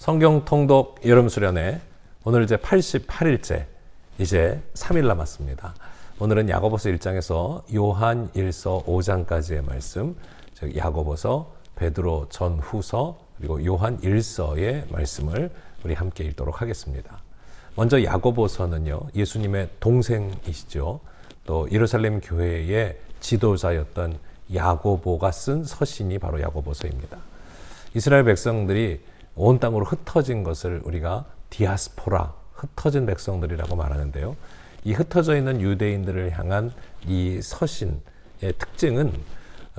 성경 통독 여름 수련회 오늘 이제 88일째 이제 3일 남았습니다. 오늘은 야고보서 1장에서 요한 1서 5장까지의 말씀, 즉 야고보서, 베드로 전후서 그리고 요한 1서의 말씀을 우리 함께 읽도록 하겠습니다. 먼저 야고보서는요, 예수님의 동생이시죠. 또 예루살렘 교회의 지도자였던 야고보가 쓴 서신이 바로 야고보서입니다. 이스라엘 백성들이 온 땅으로 흩어진 것을 우리가 디아스포라, 흩어진 백성들이라고 말하는데요. 이 흩어져 있는 유대인들을 향한 이 서신의 특징은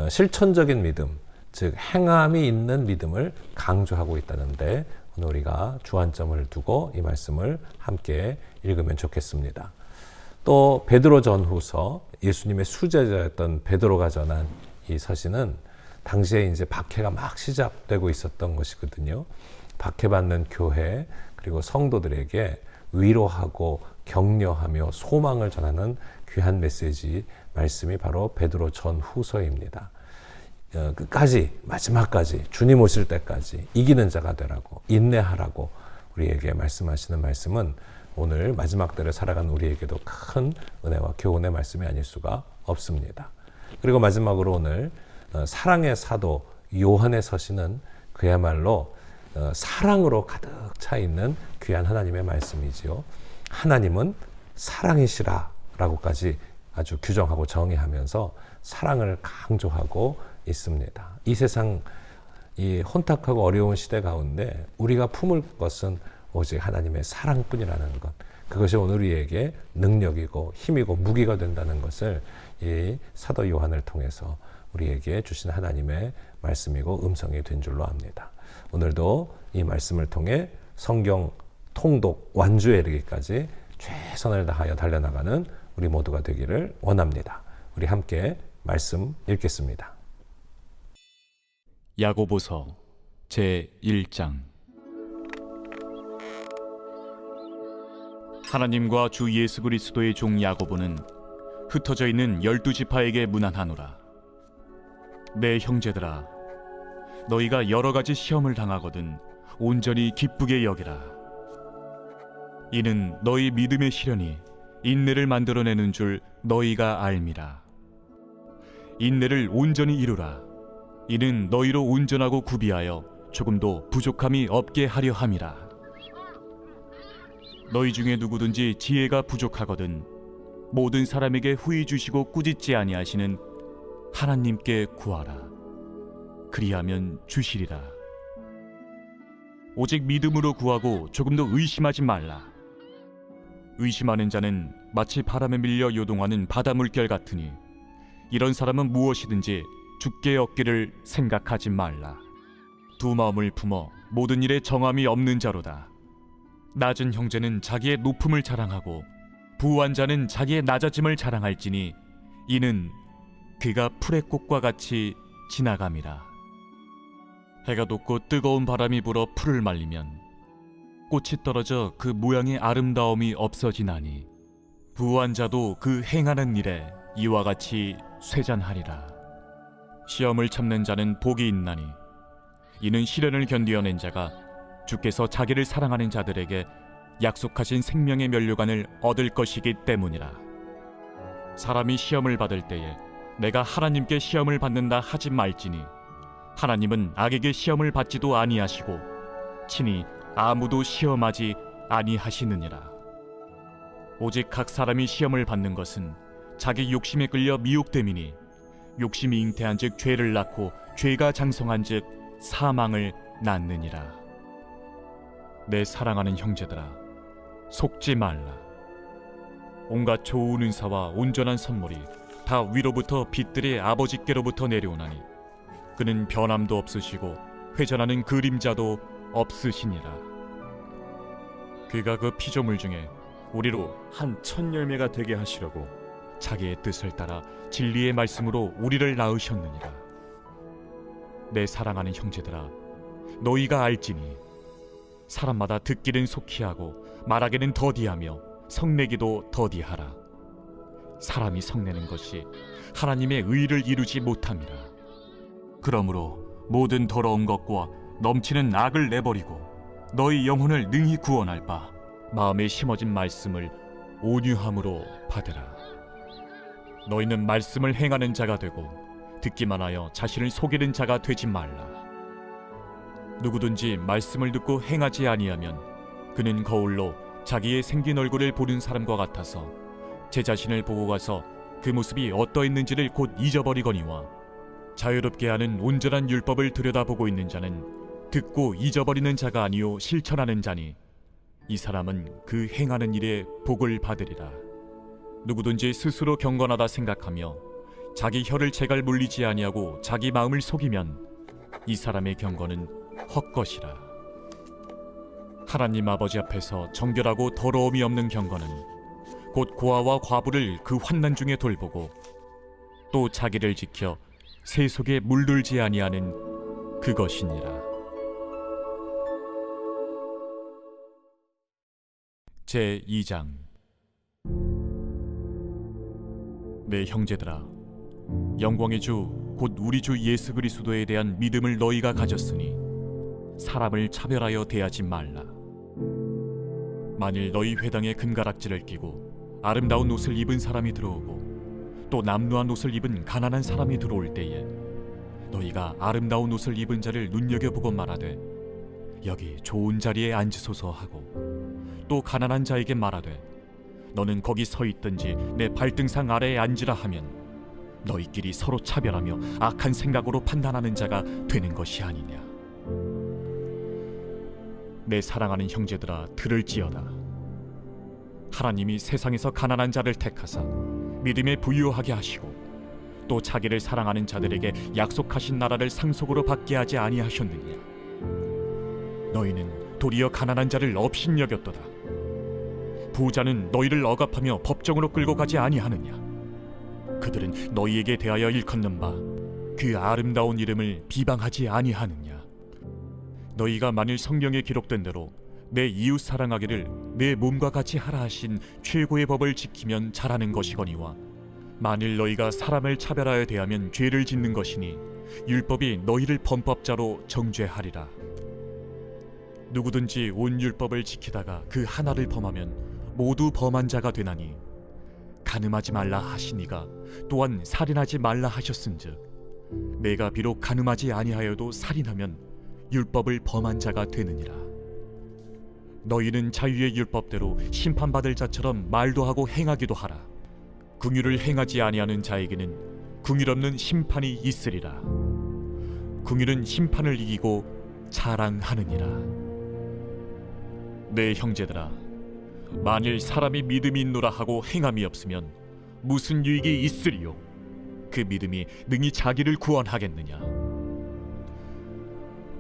실천적인 믿음, 즉 행함이 있는 믿음을 강조하고 있다는데 오늘 우리가 주안점을 두고 이 말씀을 함께 읽으면 좋겠습니다. 또 베드로 전후서, 예수님의 수제자였던 베드로가 전한 이 서신은 당시에 이제 박해가 막 시작되고 있었던 것이거든요. 박해받는 교회 그리고 성도들에게 위로하고 격려하며 소망을 전하는 귀한 메시지 말씀이 바로 베드로 전후서입니다. 끝까지 마지막까지 주님 오실 때까지 이기는 자가 되라고 인내하라고 우리에게 말씀하시는 말씀은 오늘 마지막 때를 살아가는 우리에게도 큰 은혜와 교훈의 말씀이 아닐 수가 없습니다. 그리고 마지막으로 오늘 사랑의 사도 요한의 서신은 그야말로 사랑으로 가득 차 있는 귀한 하나님의 말씀이지요. 하나님은 사랑이시라 라고까지 아주 규정하고 정의하면서 사랑을 강조하고 있습니다. 이 세상 이 혼탁하고 어려운 시대 가운데 우리가 품을 것은 오직 하나님의 사랑뿐이라는 것, 그것이 오늘 우리에게 능력이고 힘이고 무기가 된다는 것을 이 사도 요한을 통해서 우리에게 주신 하나님의 말씀이고 음성이 된 줄로 압니다. 오늘도 이 말씀을 통해 성경 통독 완주에 이르기까지 최선을 다하여 달려나가는 우리 모두가 되기를 원합니다. 우리 함께 말씀 읽겠습니다. 야고보서 제1장. 하나님과 주 예수 그리스도의 종 야고보는 흩어져 있는 12지파에게 문안하노라. 내 형제들아, 너희가 여러 가지 시험을 당하거든 온전히 기쁘게 여기라. 이는 너희 믿음의 시련이 인내를 만들어내는 줄 너희가 알미라. 인내를 온전히 이루라. 이는 너희로 온전하고 구비하여 조금도 부족함이 없게 하려 함이라. 너희 중에 누구든지 지혜가 부족하거든 모든 사람에게 후히 주시고 꾸짖지 아니하시는 하나님께 구하라. 그리하면 주시리라. 오직 믿음으로 구하고 조금도 의심하지 말라. 의심하는 자는 마치 바람에 밀려 요동하는 바다 물결 같으니 이런 사람은 무엇이든지 죽게 얻기를 생각하지 말라. 두 마음을 품어 모든 일에 정함이 없는 자로다. 낮은 형제는 자기의 높음을 자랑하고 부한 자는 자기의 낮아짐을 자랑할지니 이는 그가 풀의 꽃과 같이 지나감이라. 해가 돋고 뜨거운 바람이 불어 풀을 말리면 꽃이 떨어져 그 모양의 아름다움이 없어지나니 부한 자도 그 행하는 일에 이와 같이 쇠잔하리라. 시험을 참는 자는 복이 있나니 이는 시련을 견디어낸 자가 주께서 자기를 사랑하는 자들에게 약속하신 생명의 면류관을 얻을 것이기 때문이라. 사람이 시험을 받을 때에 내가 하나님께 시험을 받는다 하지 말지니 하나님은 악에게 시험을 받지도 아니하시고 친히 아무도 시험하지 아니하시느니라. 오직 각 사람이 시험을 받는 것은 자기 욕심에 끌려 미혹됨이니 욕심이 잉태한 즉 죄를 낳고 죄가 장성한 즉 사망을 낳느니라. 내 사랑하는 형제들아, 속지 말라. 온갖 좋은 은사와 온전한 선물이 다 위로부터 빛들의 아버지께로부터 내려오나니 그는 변함도 없으시고 회전하는 그림자도 없으시니라. 그가 그 피조물 중에 우리로 한 첫 열매가 되게 하시려고 자기의 뜻을 따라 진리의 말씀으로 우리를 낳으셨느니라. 내 사랑하는 형제들아, 너희가 알지니 사람마다 듣기는 속히 하고 말하기는 더디하며 성내기도 더디하라. 사람이 성내는 것이 하나님의 의를 이루지 못함이라. 그러므로 모든 더러운 것과 넘치는 악을 내버리고 너희 영혼을 능히 구원할 바 마음에 심어진 말씀을 온유함으로 받으라. 너희는 말씀을 행하는 자가 되고 듣기만 하여 자신을 속이는 자가 되지 말라. 누구든지 말씀을 듣고 행하지 아니하면 그는 거울로 자기의 생긴 얼굴을 보는 사람과 같아서 제 자신을 보고 가서 그 모습이 어떠했는지를 곧 잊어버리거니와 자유롭게 하는 온전한 율법을 들여다보고 있는 자는 듣고 잊어버리는 자가 아니요 실천하는 자니 이 사람은 그 행하는 일에 복을 받으리라. 누구든지 스스로 경건하다 생각하며 자기 혀를 제갈 물리지 아니하고 자기 마음을 속이면 이 사람의 경건은 헛것이라. 하나님 아버지 앞에서 정결하고 더러움이 없는 경건은 곧 고아와 과부를 그 환난 중에 돌보고 또 자기를 지켜 새 속에 물들지 아니하는 그것이니라. 제2장. 내 형제들아, 영광의 주 곧 우리 주 예수 그리스도에 대한 믿음을 너희가 가졌으니 사람을 차별하여 대하지 말라. 만일 너희 회당에 금가락지를 끼고 아름다운 옷을 입은 사람이 들어오고 또 남루한 옷을 입은 가난한 사람이 들어올 때에 너희가 아름다운 옷을 입은 자를 눈여겨보고 말하되 여기 좋은 자리에 앉으소서 하고 또 가난한 자에게 말하되 너는 거기 서 있든지 내 발등상 아래에 앉으라 하면 너희끼리 서로 차별하며 악한 생각으로 판단하는 자가 되는 것이 아니냐. 내 사랑하는 형제들아, 들을지어다. 하나님이 세상에서 가난한 자를 택하사 믿음에 부유하게 하시고 또 자기를 사랑하는 자들에게 약속하신 나라를 상속으로 받게 하지 아니하셨느냐. 너희는 도리어 가난한 자를 업신여겼도다. 부자는 너희를 억압하며 법정으로 끌고 가지 아니하느냐. 그들은 너희에게 대하여 일컫는 바 그 아름다운 이름을 비방하지 아니하느냐. 너희가 만일 성경에 기록된 대로 내 이웃 사랑하기를 내 몸과 같이 하라 하신 최고의 법을 지키면 잘하는 것이거니와 만일 너희가 사람을 차별하여 대하면 죄를 짓는 것이니 율법이 너희를 범법자로 정죄하리라. 누구든지 온 율법을 지키다가 그 하나를 범하면 모두 범한 자가 되나니 간음하지 말라 하시니가 또한 살인하지 말라 하셨은즉 내가 비록 간음하지 아니하여도 살인하면 율법을 범한 자가 되느니라. 너희는 자유의 율법대로 심판받을 자처럼 말도 하고 행하기도 하라. 긍휼을 행하지 아니하는 자에게는 긍휼 없는 심판이 있으리라. 긍휼은 심판을 이기고 자랑하느니라. 내 형제들아, 만일 사람이 믿음이 있노라 하고 행함이 없으면 무슨 유익이 있으리요? 그 믿음이 능히 자기를 구원하겠느냐?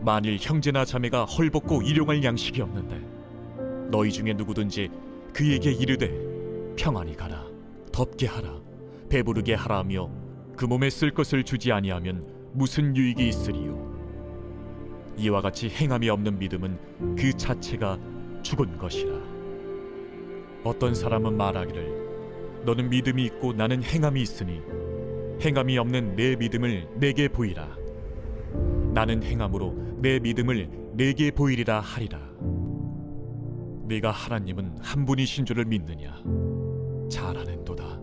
만일 형제나 자매가 헐벗고 일용할 양식이 없는데 너희 중에 누구든지 그에게 이르되 평안히 가라, 덥게 하라, 배부르게 하라 하며 그 몸에 쓸 것을 주지 아니하면 무슨 유익이 있으리요? 이와 같이 행함이 없는 믿음은 그 자체가 죽은 것이라. 어떤 사람은 말하기를 너는 믿음이 있고 나는 행함이 있으니 행함이 없는 내 믿음을 내게 보이라. 나는 행함으로 내 믿음을 내게 보이리라 하리라. 네가 하나님은 한 분이신 줄을 믿느냐? 잘하는도다.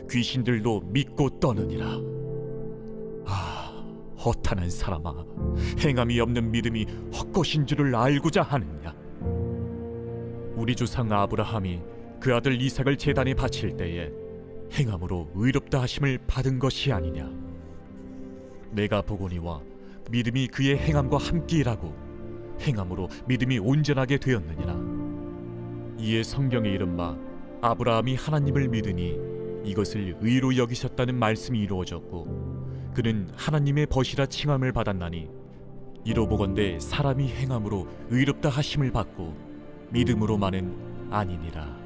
귀신들도 믿고 떠느니라. 아, 허탄한 사람아, 행함이 없는 믿음이 헛것인 줄을 알고자 하느냐? 우리 조상 아브라함이 그 아들 이삭을 제단에 바칠 때에 행함으로 의롭다 하심을 받은 것이 아니냐. 내가 보거니와 믿음이 그의 행함과 함께 일하고 행함으로 믿음이 온전하게 되었느니라. 이에 성경에 이른바 아브라함이 하나님을 믿으니 이것을 의로 여기셨다는 말씀이 이루어졌고 그는 하나님의 벗이라 칭함을 받았나니 이로 보건대 사람이 행함으로 의롭다 하심을 받고 믿음으로만은 아니니라.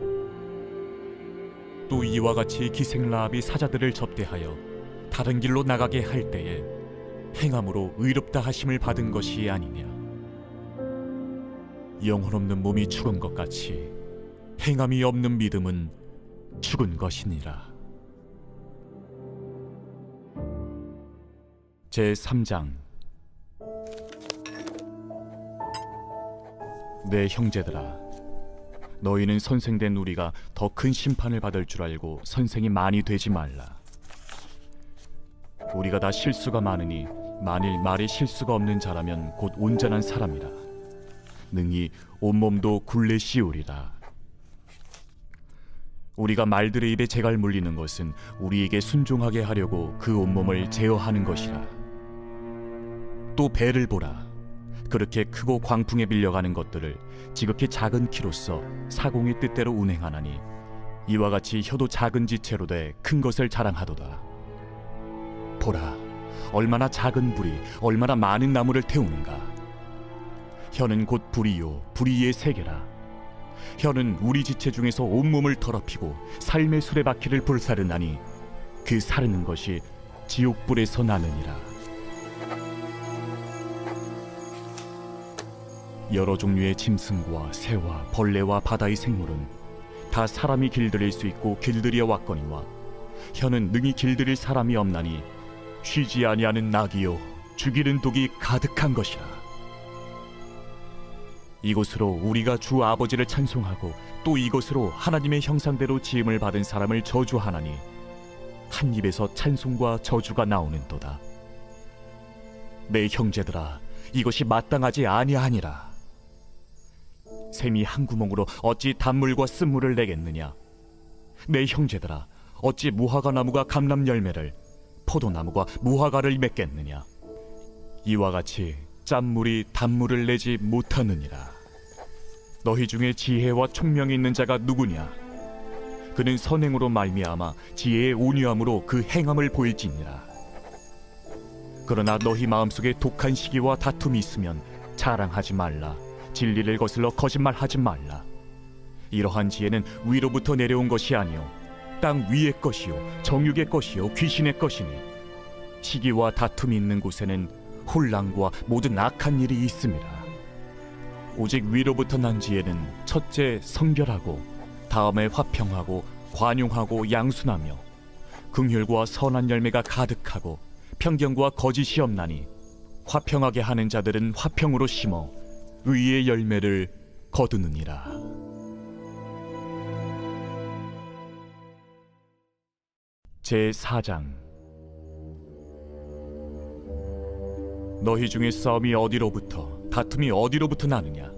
또 이와 같이 기생라합이 사자들을 접대하여 다른 길로 나가게 할 때에 행함으로 의롭다 하심을 받은 것이 아니냐. 영혼 없는 몸이 죽은 것 같이 행함이 없는 믿음은 죽은 것이니라. 제3장. 내 형제들아, 너희는 선생된 우리가 더 큰 심판을 받을 줄 알고 선생이 많이 되지 말라. 우리가 다 실수가 많으니 만일 말에 실수가 없는 자라면 곧 온전한 사람이라. 능히 온몸도 굴레 씌우리라. 우리가 말들의 입에 재갈 물리는 것은 우리에게 순종하게 하려고 그 온몸을 제어하는 것이라. 또 배를 보라. 그렇게 크고 광풍에 밀려가는 것들을 지극히 작은 키로써 사공의 뜻대로 운행하나니 이와 같이 혀도 작은 지체로 돼 큰 것을 자랑하도다. 보라, 얼마나 작은 불이 얼마나 많은 나무를 태우는가. 혀는 곧 불이요 불이의 세계라. 혀는 우리 지체 중에서 온몸을 더럽히고 삶의 수레바퀴를 불사르나니 그 사르는 것이 지옥불에서 나느니라. 여러 종류의 짐승과 새와 벌레와 바다의 생물은 다 사람이 길들일 수 있고 길들여 왔거니와 혀는 능히 길들일 사람이 없나니 쉬지 아니하는 낙이요 죽이는 독이 가득한 것이라. 이곳으로 우리가 주 아버지를 찬송하고 또 이곳으로 하나님의 형상대로 지음을 받은 사람을 저주하나니 한 입에서 찬송과 저주가 나오는도다. 내 형제들아, 이것이 마땅하지 아니하니라. 샘이 한 구멍으로 어찌 단물과 쓴물을 내겠느냐. 내 형제들아, 어찌 무화과 나무가 감람 열매를 포도나무가 무화과를 맺겠느냐. 이와 같이 짠물이 단물을 내지 못하느니라. 너희 중에 지혜와 총명이 있는 자가 누구냐. 그는 선행으로 말미암아 지혜의 온유함으로 그 행함을 보일지니라. 그러나 너희 마음속에 독한 시기와 다툼이 있으면 자랑하지 말라. 진리를 거슬러 거짓말하지 말라. 이러한 지혜는 위로부터 내려온 것이 아니요 땅 위의 것이요 정육의 것이요 귀신의 것이니 시기와 다툼이 있는 곳에는 혼란과 모든 악한 일이 있습니다. 오직 위로부터 난 지혜는 첫째 성결하고 다음에 화평하고 관용하고 양순하며 긍휼과 선한 열매가 가득하고 편견과 거짓이 없나니 화평하게 하는 자들은 화평으로 심어 의의 열매를 거두느니라. 제4장. 너희 중에 싸움이 어디로부터 다툼이 어디로부터 나느냐.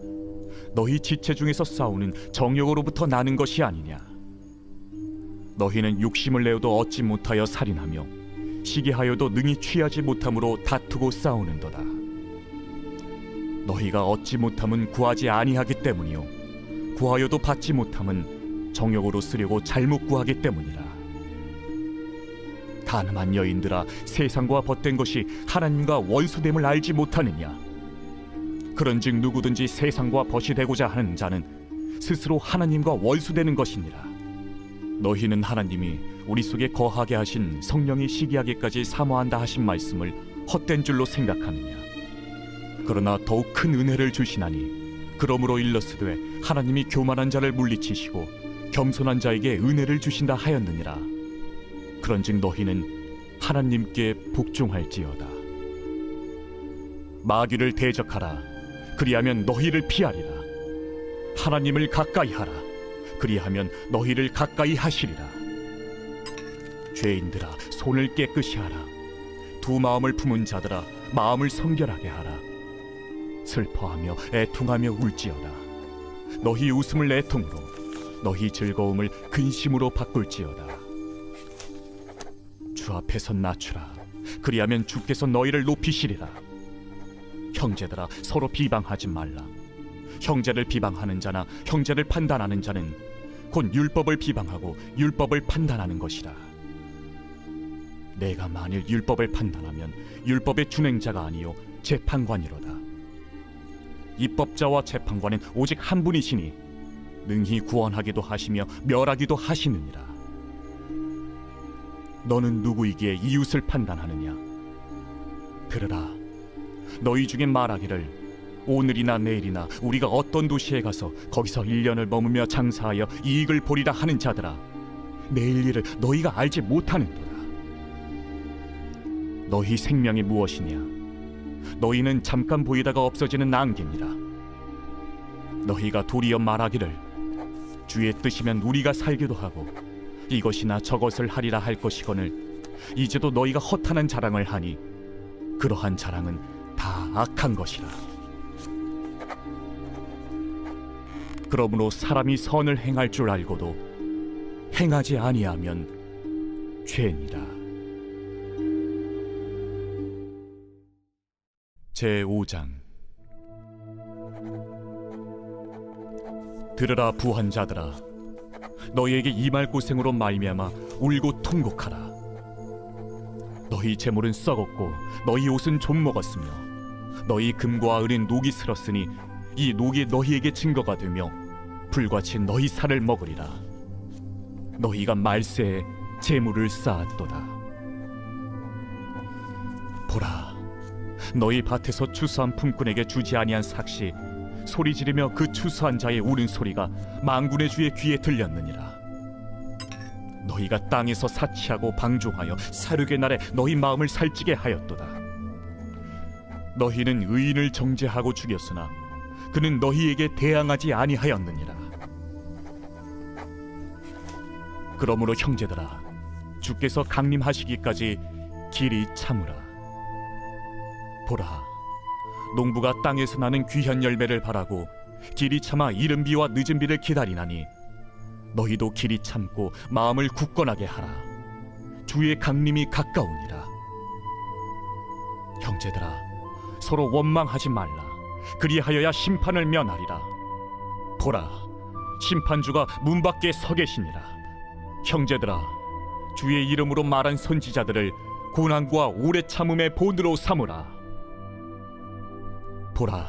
너희 지체 중에서 싸우는 정욕으로부터 나는 것이 아니냐. 너희는 욕심을 내어도 얻지 못하여 살인하며 시기하여도 능히 취하지 못함으로 다투고 싸우는도다. 너희가 얻지 못함은 구하지 아니하기 때문이요 구하여도 받지 못함은 정욕으로 쓰려고 잘못 구하기 때문이라. 가늠한 여인들아, 세상과 벗된 것이 하나님과 원수됨을 알지 못하느냐. 그런즉 누구든지 세상과 벗이 되고자 하는 자는 스스로 하나님과 원수되는 것이니라. 너희는 하나님이 우리 속에 거하게 하신 성령이 시기하기까지 사모한다 하신 말씀을 헛된 줄로 생각하느냐. 그러나 더욱 큰 은혜를 주시나니 그러므로 일렀으되 하나님이 교만한 자를 물리치시고 겸손한 자에게 은혜를 주신다 하였느니라. 그런즉 너희는 하나님께 복종할지어다. 마귀를 대적하라. 그리하면 너희를 피하리라. 하나님을 가까이 하라. 그리하면 너희를 가까이 하시리라. 죄인들아, 손을 깨끗이 하라. 두 마음을 품은 자들아, 마음을 성결하게 하라. 슬퍼하며 애통하며 울지어다. 너희 웃음을 애통으로, 너희 즐거움을 근심으로 바꿀지어다. 주 앞에서 낮추라. 그리하면 주께서 너희를 높이시리라. 형제들아, 서로 비방하지 말라. 형제를 비방하는 자나 형제를 판단하는 자는 곧 율법을 비방하고 율법을 판단하는 것이라. 내가 만일 율법을 판단하면 율법의 준행자가 아니요 재판관이로다. 입법자와 재판관은 오직 한 분이시니 능히 구원하기도 하시며 멸하기도 하시느니라. 너는 누구이기에 이웃을 판단하느냐? 들으라. 너희 중에 말하기를 오늘이나 내일이나 우리가 어떤 도시에 가서 거기서 1년을 머무며 장사하여 이익을 보리라 하는 자들아, 내일 일을 너희가 알지 못하는도다. 너희 생명이 무엇이냐? 너희는 잠깐 보이다가 없어지는 안개니라. 너희가 도리어 말하기를 주의 뜻이면 우리가 살기도 하고 이것이나 저것을 하리라 할 것이거늘 이제도 너희가 허탄한 자랑을 하니 그러한 자랑은 다 악한 것이라. 그러므로 사람이 선을 행할 줄 알고도 행하지 아니하면 죄니라. 제5장. 들으라 부한 자들아, 너희에게 임할 고생으로 말미암아 울고 통곡하라. 너희 재물은 썩었고 너희 옷은 좀 먹었으며 너희 금과 은은 녹이 슬었으니 이 녹이 너희에게 증거가 되며 불같이 너희 살을 먹으리라. 너희가 말세에 재물을 쌓았도다. 보라, 너희 밭에서 추수한 품꾼에게 주지 아니한 삭시 소리 지르며 그 추수한 자의 우는 소리가 만군의 주의 귀에 들렸느니라. 너희가 땅에서 사치하고 방종하여 사륙의 날에 너희 마음을 살찌게 하였도다. 너희는 의인을 정죄하고 죽였으나 그는 너희에게 대항하지 아니하였느니라. 그러므로 형제들아, 주께서 강림하시기까지 길이 참으라. 보라, 농부가 땅에서 나는 귀한 열매를 바라고 길이 참아 이른 비와 늦은 비를 기다리나니 너희도 길이 참고 마음을 굳건하게 하라. 주의 강림이 가까우니라. 형제들아, 서로 원망하지 말라. 그리하여야 심판을 면하리라. 보라, 심판주가 문 밖에 서 계시니라. 형제들아, 주의 이름으로 말한 선지자들을 고난과 오래 참음의 본으로 삼으라. 보라,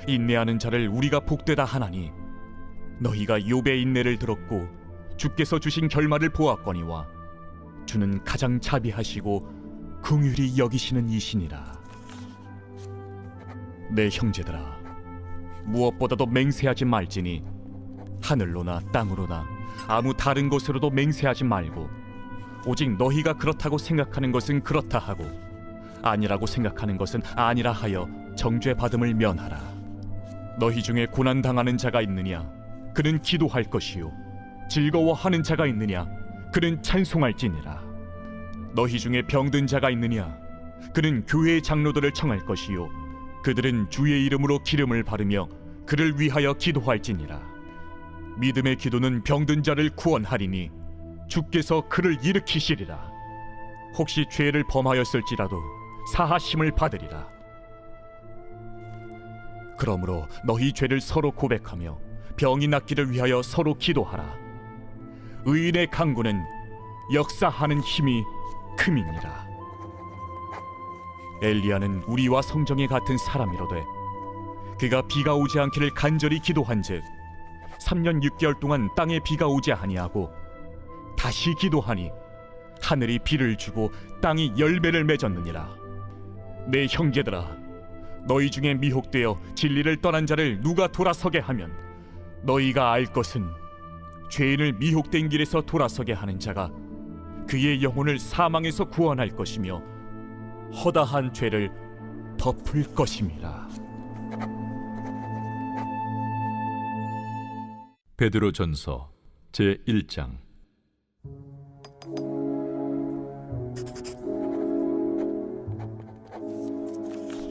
인내하는 자를 우리가 복되다 하나니 너희가 욥의 인내를 들었고 주께서 주신 결말을 보았거니와 주는 가장 자비하시고 긍휼히 여기시는 이시니라. 내 형제들아, 무엇보다도 맹세하지 말지니 하늘로나 땅으로나 아무 다른 곳으로도 맹세하지 말고 오직 너희가 그렇다고 생각하는 것은 그렇다 하고 아니라고 생각하는 것은 아니라 하여 정죄받음을 면하라. 너희 중에 고난당하는 자가 있느냐? 그는 기도할 것이요 즐거워하는 자가 있느냐? 그는 찬송할지니라. 너희 중에 병든 자가 있느냐? 그는 교회의 장로들을 청할 것이요 그들은 주의 이름으로 기름을 바르며 그를 위하여 기도할지니라. 믿음의 기도는 병든 자를 구원하리니 주께서 그를 일으키시리라. 혹시 죄를 범하였을지라도 사하심을 받으리라. 그러므로 너희 죄를 서로 고백하며 병이 낫기를 위하여 서로 기도하라. 의인의 강구는 역사하는 힘이 큼이니라. 엘리야는 우리와 성정이 같은 사람이로되 그가 비가 오지 않기를 간절히 기도한즉 3년 6개월 동안 땅에 비가 오지 아니하고 다시 기도하니 하늘이 비를 주고 땅이 열매를 맺었느니라. 내 형제들아, 너희 중에 미혹되어 진리를 떠난 자를 누가 돌아서게 하면 너희가 알 것은 죄인을 미혹된 길에서 돌아서게 하는 자가 그의 영혼을 사망에서 구원할 것이며 허다한 죄를 덮을 것임이라. 베드로전서 제1장.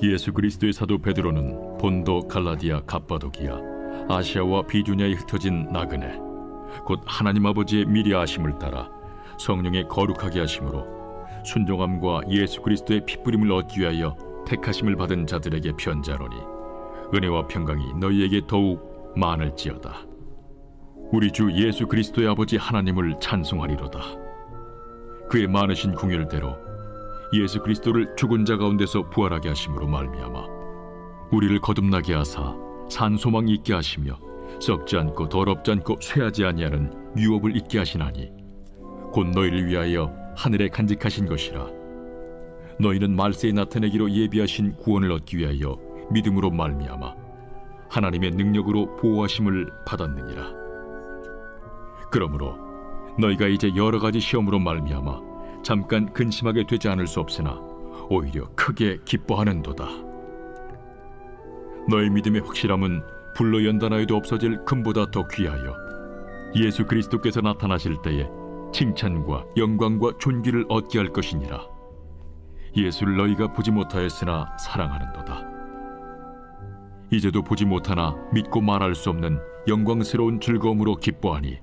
예수 그리스도의 사도 베드로는 본도, 갈라디아, 갑바도기아, 아시아와 비두냐에 흩어진 나그네 곧 하나님 아버지의 미리 아심을 따라 성령의 거룩하게 하심으로 순종함과 예수 그리스도의 핏부림을 얻기 위하여 택하심을 받은 자들에게 편자로니 은혜와 평강이 너희에게 더욱 많을지어다. 우리 주 예수 그리스도의 아버지 하나님을 찬송하리로다. 그의 많으신 궁율대로 예수 그리스도를 죽은 자 가운데서 부활하게 하심으로 말미암아 우리를 거듭나게 하사 산 소망 있게 하시며 썩지 않고 더럽지 않고 쇠하지 아니하는 유업을 잊게 하시나니 곧 너희를 위하여 하늘에 간직하신 것이라. 너희는 말세에 나타내기로 예비하신 구원을 얻기 위하여 믿음으로 말미암아 하나님의 능력으로 보호하심을 받았느니라. 그러므로 너희가 이제 여러 가지 시험으로 말미암아 잠깐 근심하게 되지 않을 수 없으나 오히려 크게 기뻐하는도다. 너희 믿음의 확실함은 불로 연단하여도 없어질 금보다 더 귀하여 예수 그리스도께서 나타나실 때에 칭찬과 영광과 존귀를 얻게 할 것이니라. 예수를 너희가 보지 못하였으나 사랑하는도다. 이제도 보지 못하나 믿고 말할 수 없는 영광스러운 즐거움으로 기뻐하니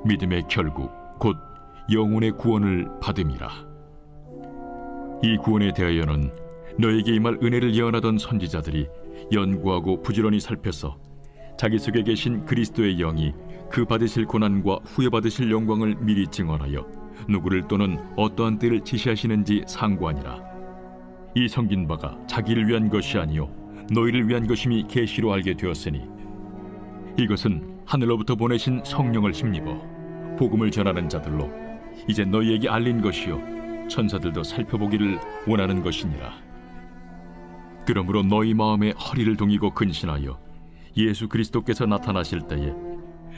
믿음의 결국 곧 영혼의 구원을 받음이라. 이 구원에 대하여는 너에게 임할 은혜를 예언하던 선지자들이 연구하고 부지런히 살펴서 자기 속에 계신 그리스도의 영이 그 받으실 고난과 후에 받으실 영광을 미리 증언하여 누구를 또는 어떠한 때를 지시하시는지 상고하니라. 이 섬긴 바가 자기를 위한 것이 아니요 너희를 위한 것임이 계시로 알게 되었으니 이것은 하늘로부터 보내신 성령을 힘입어 복음을 전하는 자들로 이제 너희에게 알린 것이요 천사들도 살펴보기를 원하는 것이니라. 그러므로 너희 마음에 허리를 동이고 근신하여 예수 그리스도께서 나타나실 때에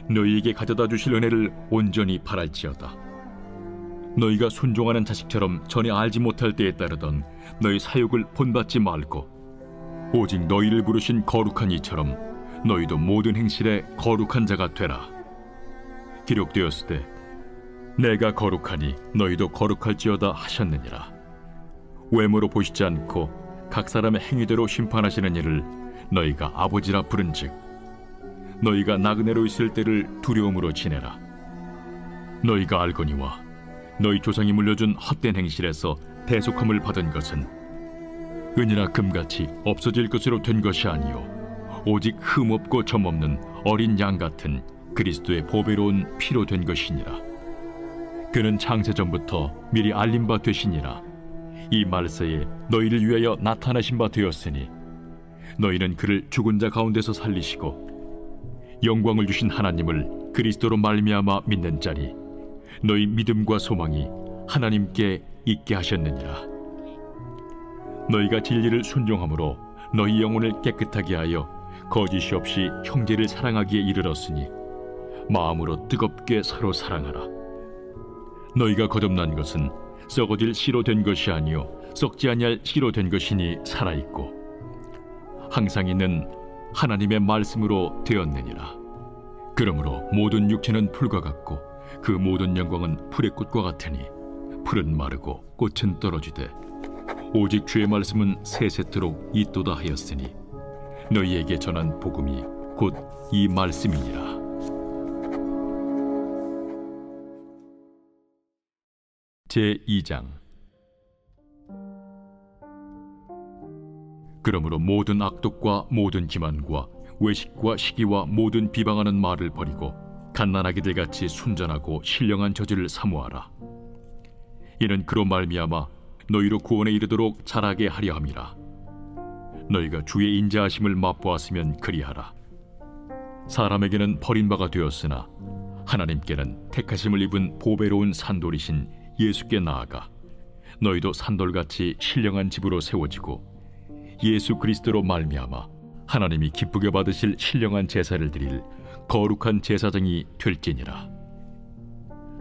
너희에게 가져다 주실 은혜를 온전히 바랄지어다. 너희가 순종하는 자식처럼 전에 알지 못할 때에 따르던 너희 사욕을 본받지 말고 오직 너희를 부르신 거룩한 이처럼 너희도 모든 행실에 거룩한 자가 되라. 기록되었을 때 내가 거룩하니 너희도 거룩할지어다 하셨느니라. 외모로 보시지 않고 각 사람의 행위대로 심판하시는 이를 너희가 아버지라 부른즉 너희가 나그네로 있을 때를 두려움으로 지내라. 너희가 알거니와 너희 조상이 물려준 헛된 행실에서 대속함을 받은 것은 은이나 금같이 없어질 것으로 된 것이 아니요 오직 흠없고 점없는 어린 양 같은 그리스도의 보배로운 피로 된 것이니라. 그는 창세전부터 미리 알린 바 되시니라. 이 말세에 너희를 위하여 나타나신 바 되었으니 너희는 그를 죽은 자 가운데서 살리시고 영광을 주신 하나님을 그리스도로 말미암아 믿는 자니 너희 믿음과 소망이 하나님께 있게 하셨느니라. 너희가 진리를 순종함으로 너희 영혼을 깨끗하게 하여 거짓이 없이 형제를 사랑하기에 이르렀으니 마음으로 뜨겁게 서로 사랑하라. 너희가 거듭난 것은 썩어질 씨로 된 것이 아니요 썩지 아니할 씨로 된 것이니 살아있고 항상 있는 하나님의 말씀으로 되었느니라. 그러므로 모든 육체는 풀과 같고 그 모든 영광은 풀의 꽃과 같으니 풀은 마르고 꽃은 떨어지되 오직 주의 말씀은 세세토록 있도다 하였으니 너희에게 전한 복음이 곧 이 말씀이니라. 제2장. 그러므로 모든 악독과 모든 기만과 외식과 시기와 모든 비방하는 말을 버리고 갓난아기들 같이 순전하고 신령한 저지를 사모하라. 이는 그로 말미암아 너희로 구원에 이르도록 자라게 하려 함이라. 너희가 주의 인자하심을 맛보았으면 그리하라. 사람에게는 버림바가 되었으나 하나님께는 택하심을 입은 보배로운 산돌이신 예수께 나아가 너희도 산돌같이 신령한 집으로 세워지고 예수 그리스도로 말미암아 하나님이 기쁘게 받으실 신령한 제사를 드릴 거룩한 제사장이 될지니라.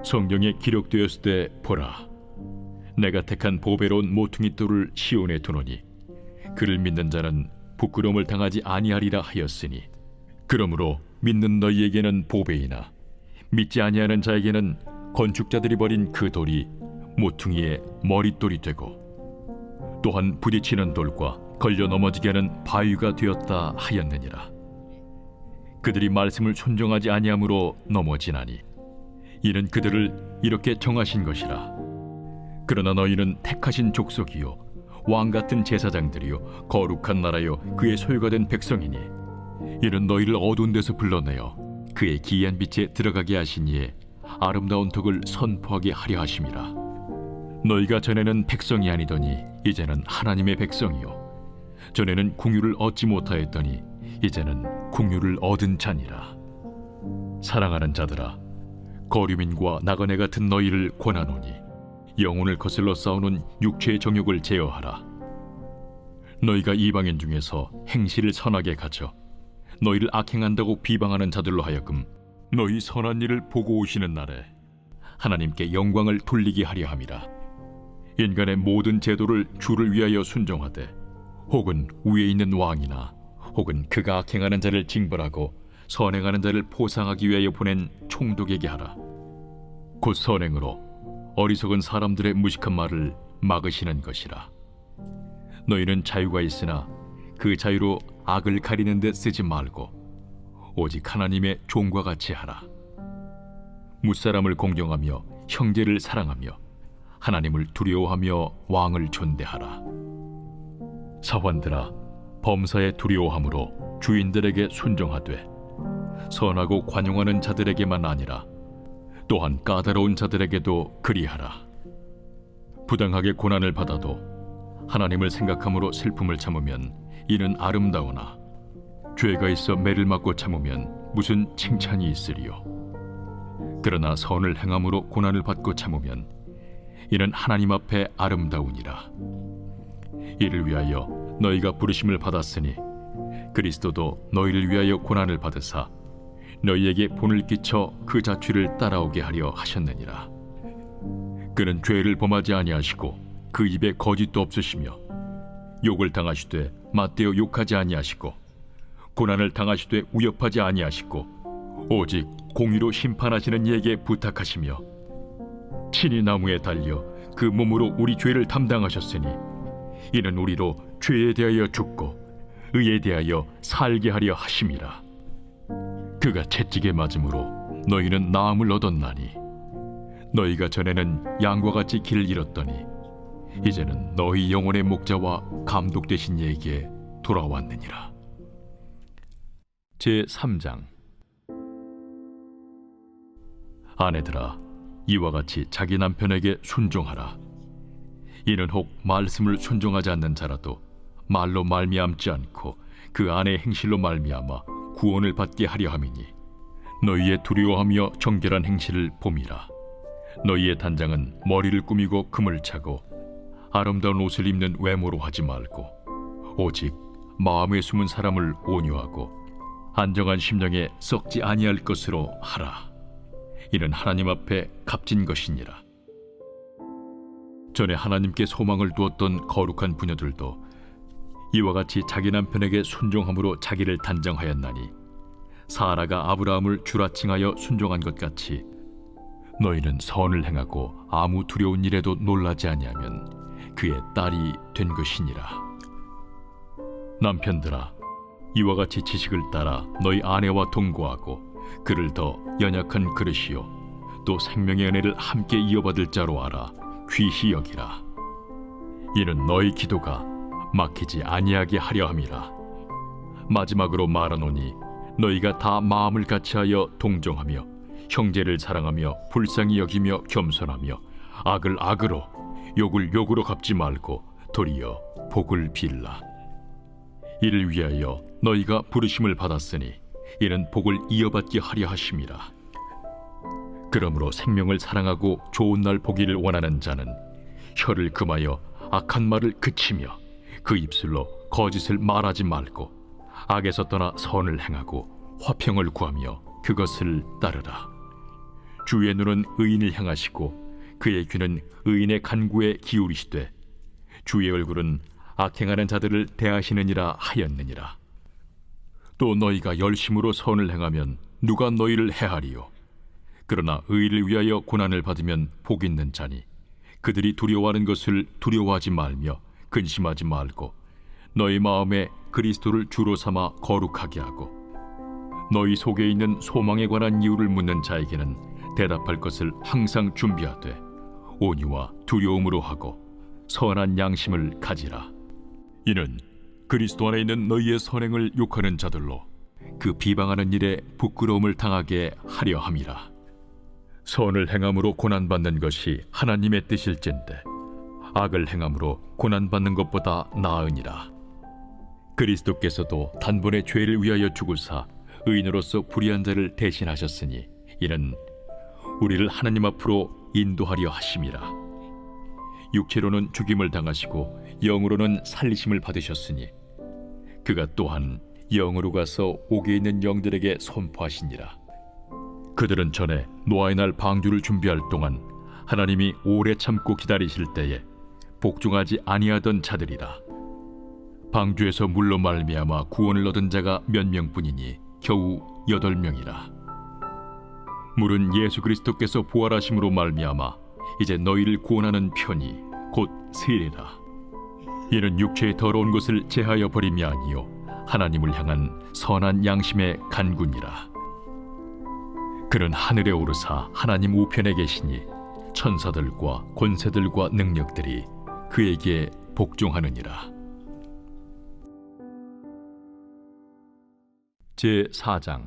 성경에 기록되었을 때 보라, 내가 택한 보배로운 모퉁이 돌을 시온에 두노니 그를 믿는 자는 부끄러움을 당하지 아니하리라 하였으니 그러므로 믿는 너희에게는 보배이나 믿지 아니하는 자에게는 건축자들이 버린 그 돌이 모퉁이의 머릿돌이 되고 또한 부딪히는 돌과 걸려 넘어지게 하는 바위가 되었다 하였느니라. 그들이 말씀을 순종하지 아니함으로 넘어지나니 이는 그들을 이렇게 정하신 것이라. 그러나 너희는 택하신 족속이요 왕같은 제사장들이요 거룩한 나라요 그의 소유가 된 백성이니 이는 너희를 어두운 데서 불러내어 그의 기이한 빛에 들어가게 하신 이에 아름다운 덕을 선포하게 하려 하심이라. 너희가 전에는 백성이 아니더니 이제는 하나님의 백성이요 전에는 궁유를 얻지 못하였더니 이제는 궁유를 얻은 자니라. 사랑하는 자들아, 거류민과 나그네 같은 너희를 권하노니 영혼을 거슬러 싸우는 육체의 정욕을 제어하라. 너희가 이방인 중에서 행실을 선하게 가져 너희를 악행한다고 비방하는 자들로 하여금 너희 선한 일을 보고 오시는 날에 하나님께 영광을 돌리게 하려 함이라. 인간의 모든 제도를 주를 위하여 순종하되 혹은 위에 있는 왕이나 혹은 그가 악행하는 자를 징벌하고 선행하는 자를 포상하기 위하여 보낸 총독에게 하라. 곧 선행으로 어리석은 사람들의 무식한 말을 막으시는 것이라. 너희는 자유가 있으나 그 자유로 악을 가리는 데 쓰지 말고 오직 하나님의 종과 같이 하라. 무사람을 공경하며 형제를 사랑하며 하나님을 두려워하며 왕을 존대하라. 사환들아, 범사에 두려워함으로 주인들에게 순종하되 선하고 관용하는 자들에게만 아니라 또한 까다로운 자들에게도 그리하라. 부당하게 고난을 받아도 하나님을 생각함으로 슬픔을 참으면 이는 아름다우나 죄가 있어 매를 맞고 참으면 무슨 칭찬이 있으리요. 그러나 선을 행함으로 고난을 받고 참으면 이는 하나님 앞에 아름다우니라. 이를 위하여 너희가 부르심을 받았으니 그리스도도 너희를 위하여 고난을 받으사 너희에게 본을 끼쳐 그 자취를 따라오게 하려 하셨느니라. 그는 죄를 범하지 아니하시고 그 입에 거짓도 없으시며 욕을 당하시되 맞대어 욕하지 아니하시고 고난을 당하시되 위협하지 아니하시고 오직 공의로 심판하시는 이에게 부탁하시며 친히 나무에 달려 그 몸으로 우리 죄를 담당하셨으니 이는 우리로 죄에 대하여 죽고 의에 대하여 살게 하려 하심이라. 그가 채찍에 맞음으로 너희는 나음을 얻었나니 너희가 전에는 양과 같이 길을 잃었더니 이제는 너희 영혼의 목자와 감독 되신 이에게 돌아왔느니라. 제3장. 아내들아, 이와 같이 자기 남편에게 순종하라. 이는 혹 말씀을 순종하지 않는 자라도 말로 말미암지 않고 그 아내의 행실로 말미암아 구원을 받게 하려 함이니 너희의 두려워하며 정결한 행실을 봄이라. 너희의 단장은 머리를 꾸미고 금을 차고 아름다운 옷을 입는 외모로 하지 말고 오직 마음에 숨은 사람을 온유하고 안정한 심령에 썩지 아니할 것으로 하라. 이는 하나님 앞에 값진 것이니라. 전에 하나님께 소망을 두었던 거룩한 부녀들도 이와 같이 자기 남편에게 순종함으로 자기를 단정하였나니 사라가 아브라함을 주라 칭하여 순종한 것 같이 너희는 선을 행하고 아무 두려운 일에도 놀라지 아니하면 그의 딸이 된 것이니라. 남편들아, 이와 같이 지식을 따라 너희 아내와 동거하고 그를 더 연약한 그릇이요 또 생명의 은혜를 함께 이어받을 자로 알아 귀히 여기라. 이는 너희 기도가 막히지 아니하게 하려 함이라. 마지막으로 말하노니 너희가 다 마음을 같이하여 동정하며 형제를 사랑하며 불쌍히 여기며 겸손하며 악을 악으로 욕을 욕으로 갚지 말고 도리어 복을 빌라. 이를 위하여 너희가 부르심을 받았으니 이는 복을 이어받게 하려 하심이라. 그러므로 생명을 사랑하고 좋은 날 보기를 원하는 자는 혀를 금하여 악한 말을 그치며 그 입술로 거짓을 말하지 말고 악에서 떠나 선을 행하고 화평을 구하며 그것을 따르라. 주의 눈은 의인을 향하시고 그의 귀는 의인의 간구에 기울이시되 주의 얼굴은 악행하는 자들을 대하시느니라 하였느니라. 또 너희가 열심으로 선을 행하면 누가 너희를 해하리요? 그러나 의를 위하여 고난을 받으면 복 있는 자니 그들이 두려워하는 것을 두려워하지 말며 근심하지 말고 너희 마음에 그리스도를 주로 삼아 거룩하게 하고 너희 속에 있는 소망에 관한 이유를 묻는 자에게는 대답할 것을 항상 준비하되 온유와 두려움으로 하고 선한 양심을 가지라. 이는 그리스도 안에 있는 너희의 선행을 욕하는 자들로 그 비방하는 일에 부끄러움을 당하게 하려 함이라. 선을 행함으로 고난받는 것이 하나님의 뜻일진데 악을 행함으로 고난받는 것보다 나으니라. 그리스도께서도 단번에 죄를 위하여 죽으사 의인으로서 불의한 자를 대신하셨으니 이는 우리를 하나님 앞으로 인도하려 하심이라. 육체로는 죽임을 당하시고 영으로는 살리심을 받으셨으니 그가 또한 영으로 가서 옥에 있는 영들에게 선포하시니라. 그들은 전에 노아의 날 방주를 준비할 동안 하나님이 오래 참고 기다리실 때에 복종하지 아니하던 자들이라. 방주에서 물로 말미암아 구원을 얻은 자가 몇 명뿐이니 겨우 8명이라. 물은 예수 그리스도께서 부활하심으로 말미암아 이제 너희를 구원하는 편이 곧 세례라. 이는 육체의 더러운 것을 제하여 버림이 아니요 하나님을 향한 선한 양심의 간구니라. 그는 하늘에 오르사 하나님 우편에 계시니 천사들과 권세들과 능력들이 그에게 복종하느니라. 제4장.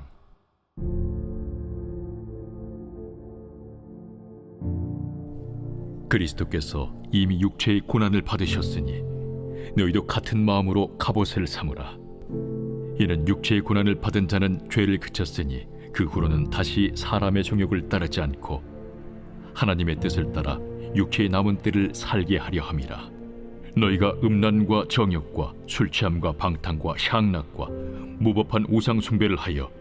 그리스도께서 이미 육체의 고난을 받으셨으니 너희도 같은 마음으로 갑옷을 삼으라. 이는 육체의 고난을 받은 자는 죄를 그쳤으니 그 후로는 다시 사람의 정욕을 따르지 않고 하나님의 뜻을 따라 육체의 남은 때를 살게 하려 함이라. 너희가 음란과 정욕과 술취함과 방탕과 향락과 무법한 우상 숭배를 하여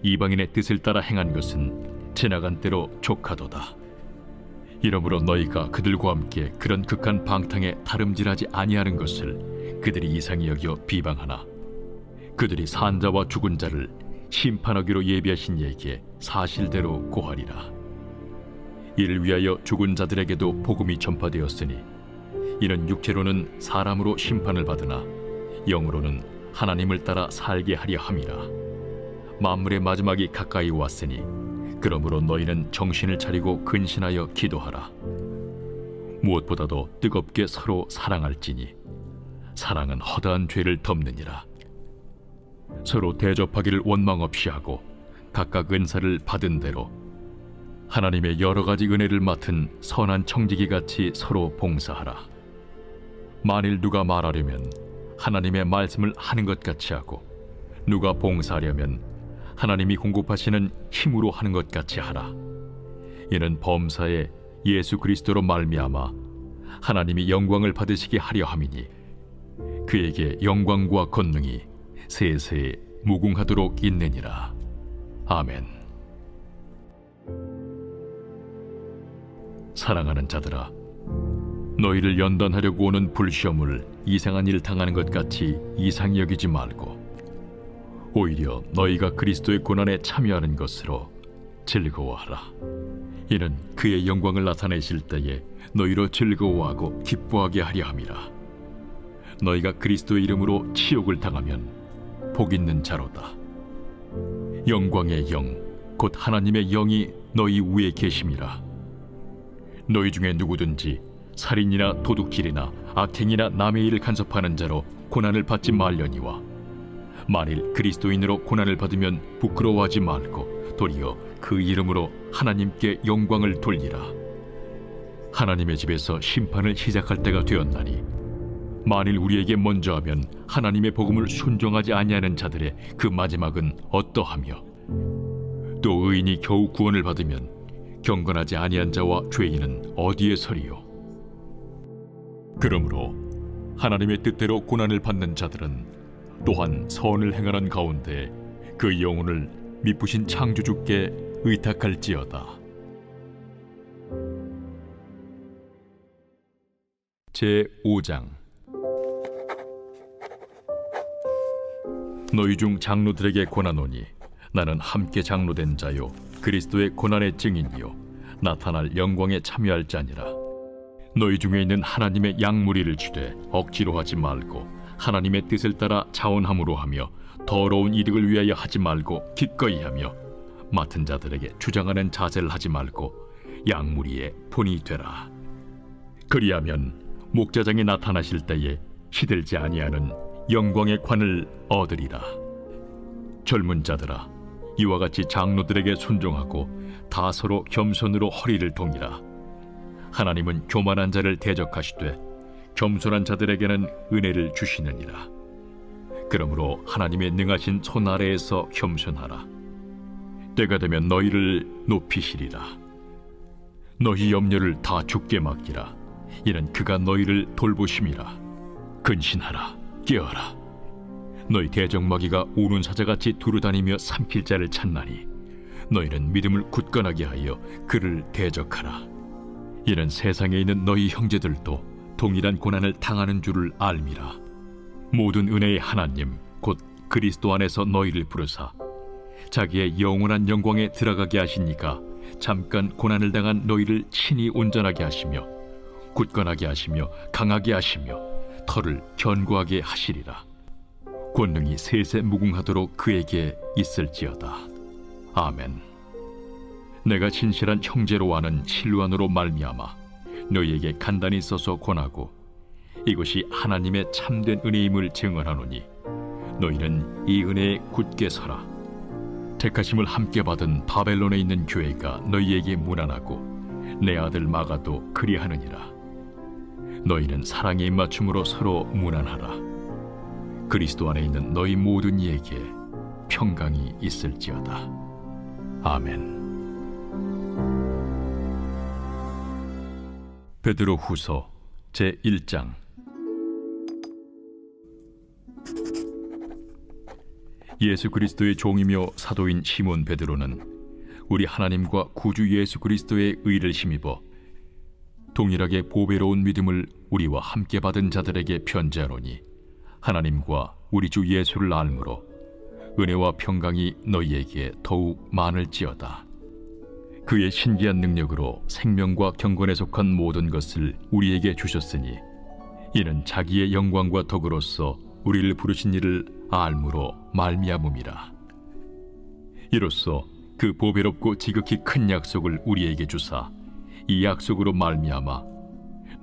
이방인의 뜻을 따라 행한 것은 지나간 때로 족하도다. 이러므로 너희가 그들과 함께 그런 극한 방탕에 다름질하지 아니하는 것을 그들이 이상히 여겨 비방하나 그들이 산자와 죽은 자를 심판하기로 예비하신 이에게 사실대로 고하리라. 이를 위하여 죽은 자들에게도 복음이 전파되었으니 이는 육체로는 사람으로 심판을 받으나 영으로는 하나님을 따라 살게 하려 함이라. 만물의 마지막이 가까이 왔으니 그러므로 너희는 정신을 차리고 근신하여 기도하라. 무엇보다도 뜨겁게 서로 사랑할지니 사랑은 허다한 죄를 덮느니라. 서로 대접하기를 원망 없이 하고 각각 은사를 받은 대로 하나님의 여러 가지 은혜를 맡은 선한 청지기 같이 서로 봉사하라. 만일 누가 말하려면 하나님의 말씀을 하는 것 같이 하고 누가 봉사하려면 하나님이 공급하시는 힘으로 하는 것 같이 하라. 이는 범사에 예수 그리스도로 말미암아 하나님이 영광을 받으시게 하려 함이니 그에게 영광과 권능이 세세 무궁하도록 있느니라. 아멘. 사랑하는 자들아, 너희를 연단하려고 오는 불시험을 이상한 일 당하는 것 같이 이상히 여기지 말고 오히려 너희가 그리스도의 고난에 참여하는 것으로 즐거워하라. 이는 그의 영광을 나타내실 때에 너희로 즐거워하고 기뻐하게 하려 함이라. 너희가 그리스도의 이름으로 치욕을 당하면 복 있는 자로다. 영광의 영, 곧 하나님의 영이 너희 위에 계심이라. 너희 중에 누구든지 살인이나 도둑질이나 악행이나 남의 일을 간섭하는 자로 고난을 받지 말려니와 만일 그리스도인으로 고난을 받으면 부끄러워하지 말고 도리어 그 이름으로 하나님께 영광을 돌리라. 하나님의 집에서 심판을 시작할 때가 되었나니 만일 우리에게 먼저 하면 하나님의 복음을 순종하지 아니하는 자들의 그 마지막은 어떠하며 또 의인이 겨우 구원을 받으면 경건하지 아니한 자와 죄인은 어디에 서리요. 그러므로 하나님의 뜻대로 고난을 받는 자들은 또한 선을 행하는 가운데 그 영혼을 미쁘신 창조주께 의탁할지어다. 제5장. 너희 중 장로들에게 권하노니 나는 함께 장로된 자요 그리스도의 고난의 증인이요 나타날 영광에 참여할 자니라. 너희 중에 있는 하나님의 양무리를 주되 억지로 하지 말고 하나님의 뜻을 따라 자원함으로 하며 더러운 이득을 위하여 하지 말고 기꺼이 하며 맡은 자들에게 주장하는 자세를 하지 말고 양무리의 본이 되라. 그리하면 목자장이 나타나실 때에 시들지 아니하는 영광의 관을 얻으리라. 젊은 자들아, 이와 같이 장로들에게 순종하고 다 서로 겸손으로 허리를 동이라. 하나님은 교만한 자를 대적하시되 겸손한 자들에게는 은혜를 주시느니라. 그러므로 하나님의 능하신 손 아래에서 겸손하라. 때가 되면 너희를 높이시리라. 너희 염려를 다 주께 맡기라. 이는 그가 너희를 돌보심이라. 근신하라. 깨어라. 너희 대적마귀가 우는 사자같이 두루다니며 삼킬 자를 찾나니 너희는 믿음을 굳건하게 하여 그를 대적하라. 이는 세상에 있는 너희 형제들도 동일한 고난을 당하는 줄을 알미라. 모든 은혜의 하나님 곧 그리스도 안에서 너희를 부르사 자기의 영원한 영광에 들어가게 하시니까 잠깐 고난을 당한 너희를 친히 온전하게 하시며 굳건하게 하시며 강하게 하시며 터를 견고하게 하시리라. 권능이 세세 무궁하도록 그에게 있을지어다. 아멘. 내가 진실한 형제로 아는 실루안으로 말미암아 너희에게 간단히 써서 권하고 이것이 하나님의 참된 은혜임을 증언하노니 너희는 이 은혜에 굳게 서라. 택하심을 함께 받은 바벨론에 있는 교회가 너희에게 문안하고 내 아들 마가도 그리하느니라. 너희는 사랑의 입맞춤으로 서로 문안하라. 그리스도 안에 있는 너희 모든 이에게 평강이 있을지어다. 아멘. 베드로 후서 제1장. 예수 그리스도의 종이며 사도인 시몬 베드로는 우리 하나님과 구주 예수 그리스도의 의를 힘입어 동일하게 보배로운 믿음을 우리와 함께 받은 자들에게 편지하노니 하나님과 우리 주 예수를 알므로 은혜와 평강이 너희에게 더욱 많을지어다. 그의 신기한 능력으로 생명과 경건에 속한 모든 것을 우리에게 주셨으니 이는 자기의 영광과 덕으로서 우리를 부르신 이를 알므로 말미암음이라. 이로써 그 보배롭고 지극히 큰 약속을 우리에게 주사 이 약속으로 말미암아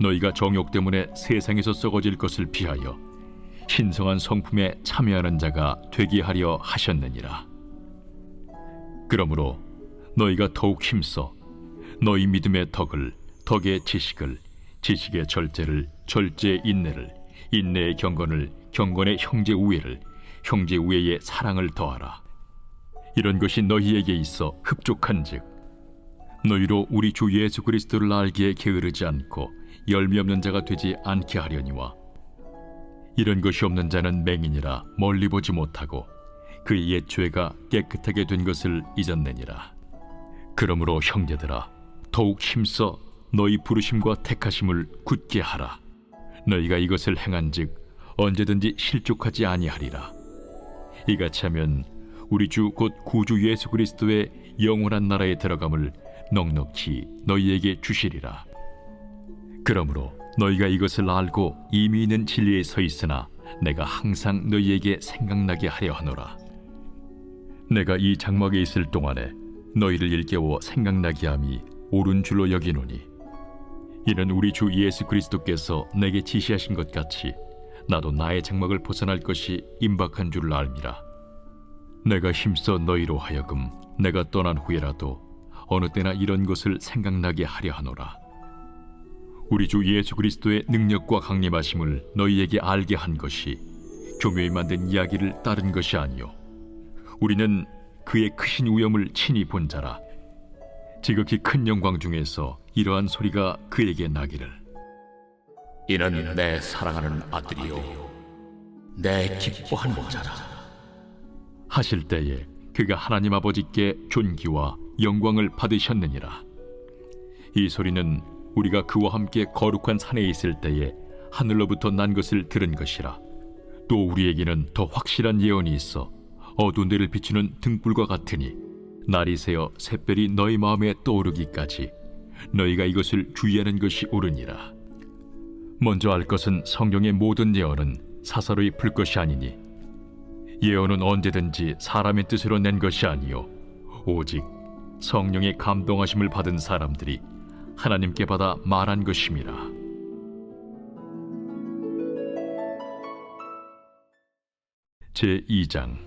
너희가 정욕 때문에 세상에서 썩어질 것을 피하여 신성한 성품에 참여하는 자가 되게 하려 하셨느니라. 그러므로 너희가 더욱 힘써 너희 믿음의 덕을 덕의 지식을 지식의 절제를 절제의 인내를 인내의 경건을 경건의 형제 우애를 형제 우애의 사랑을 더하라. 이런 것이 너희에게 있어 흡족한즉 너희로 우리 주 예수 그리스도를 알기에 게으르지 않고 열매 없는 자가 되지 않게 하려니와 이런 것이 없는 자는 맹인이라 멀리 보지 못하고 그의 옛 죄가 깨끗하게 된 것을 잊었느니라. 그러므로 형제들아 더욱 힘써 너희 부르심과 택하심을 굳게 하라. 너희가 이것을 행한즉 언제든지 실족하지 아니하리라. 이같이 하면 우리 주 곧 구주 예수 그리스도의 영원한 나라에 들어감을 넉넉히 너희에게 주시리라. 그러므로 너희가 이것을 알고 이미 있는 진리에 서 있으나 내가 항상 너희에게 생각나게 하려 하노라. 내가 이 장막에 있을 동안에 너희를 일깨워 생각나게 함이 옳은 줄로 여기노니 이는 우리 주 예수 그리스도께서 내게 지시하신 것 같이 나도 나의 장막을 벗어날 것이 임박한 줄을 알미라. 내가 힘써 너희로 하여금 내가 떠난 후에라도 어느 때나 이런 것을 생각나게 하려 하노라. 우리 주 예수 그리스도의 능력과 강림하심을 너희에게 알게 한 것이 교묘히 만든 이야기를 따른 것이 아니요 우리는 그의 크신 위엄을 친히 본 자라. 지극히 큰 영광 중에서 이러한 소리가 그에게 나기를 이는 내 사랑하는 아들이요 내 기뻐하는 자라 하실 때에 그가 하나님 아버지께 존귀와 영광을 받으셨느니라. 이 소리는 우리가 그와 함께 거룩한 산에 있을 때에 하늘로부터 난 것을 들은 것이라. 또 우리에게는 더 확실한 예언이 있어 어두운 데를 비추는 등불과 같으니 날이 새어 샛별이 너희 마음에 떠오르기까지 너희가 이것을 주의하는 것이 옳으니라. 먼저 알 것은 성경의 모든 예언은 사사로이 풀 것이 아니니 예언은 언제든지 사람의 뜻으로 낸 것이 아니요 오직 성령의 감동하심을 받은 사람들이 하나님께 받아 말한 것임이라. 제2장.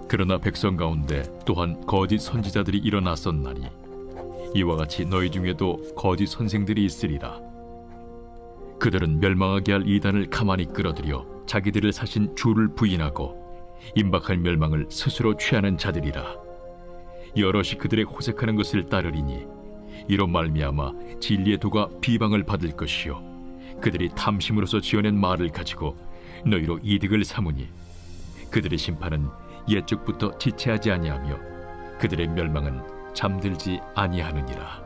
그러나 백성 가운데 또한 거짓 선지자들이 일어났었나니 이와 같이 너희 중에도 거짓 선생들이 있으리라. 그들은 멸망하게 할 이단을 가만히 끌어들여 자기들을 사신 주를 부인하고 임박할 멸망을 스스로 취하는 자들이라. 여럿이 그들의 호색하는 것을 따르리니 이로 말미암아 진리의 도가 비방을 받을 것이요 그들이 탐심으로서 지어낸 말을 가지고 너희로 이득을 삼으니 그들의 심판은 옛적부터 지체하지 아니하며 그들의 멸망은 잠들지 아니하느니라.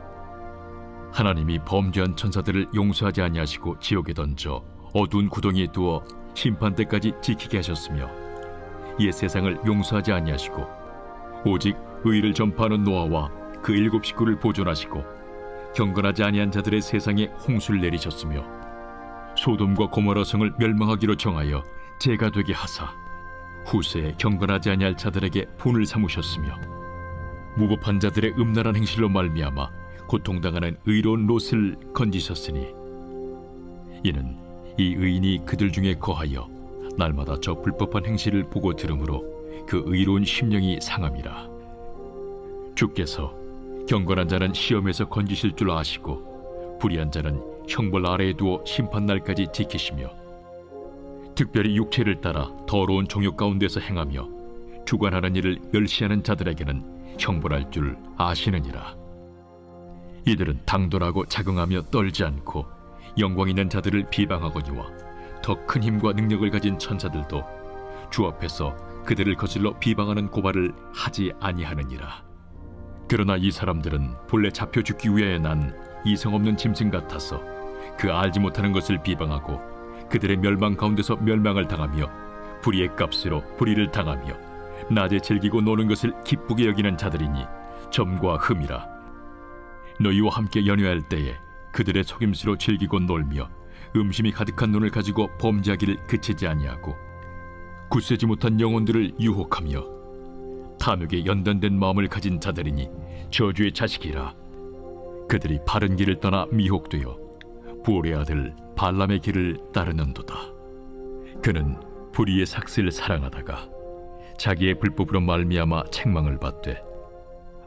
하나님이 범죄한 천사들을 용서하지 아니하시고 지옥에 던져 어두운 구덩이에 두어 심판 때까지 지키게 하셨으며 옛 세상을 용서하지 아니하시고 오직 의를 전파하는 노아와 그 7 식구를 보존하시고 경건하지 아니한 자들의 세상에 홍수를 내리셨으며 소돔과 고모라 성을 멸망하기로 정하여 재가 되게 하사 후세에 경건하지 아니할 자들에게 본을 삼으셨으며 무법한 자들의 음란한 행실로 말미암아 고통당하는 의로운 롯을 건지셨으니 이는 이 의인이 그들 중에 거하여 날마다 저 불법한 행실을 보고 들으므로 그 의로운 심령이 상함이라. 주께서 경건한 자는 시험에서 건지실 줄 아시고 불의한 자는 형벌 아래에 두어 심판날까지 지키시며 특별히 육체를 따라 더러운 종욕 가운데서 행하며 주관하는 일을 멸시하는 자들에게는 형벌할 줄 아시느니라. 이들은 당돌하고 자긍하며 떨지 않고 영광 있는 자들을 비방하거니와 더 큰 힘과 능력을 가진 천사들도 주 앞에서 그들을 거슬러 비방하는 고발을 하지 아니하느니라. 그러나 이 사람들은 본래 잡혀 죽기 위하여 난 이성 없는 짐승 같아서 그 알지 못하는 것을 비방하고 그들의 멸망 가운데서 멸망을 당하며 불의의 값으로 불의를 당하며 낮에 즐기고 노는 것을 기쁘게 여기는 자들이니 점과 흠이라. 너희와 함께 연회할 때에 그들의 속임수로 즐기고 놀며 음심이 가득한 눈을 가지고 범죄하기를 그치지 아니하고 굳세지 못한 영혼들을 유혹하며 탐욕에 연단된 마음을 가진 자들이니 저주의 자식이라. 그들이 바른 길을 떠나 미혹되어 부올의 아들 발람의 길을 따르는도다. 그는 불의의 삭슬을 사랑하다가 자기의 불법으로 말미암아 책망을 받되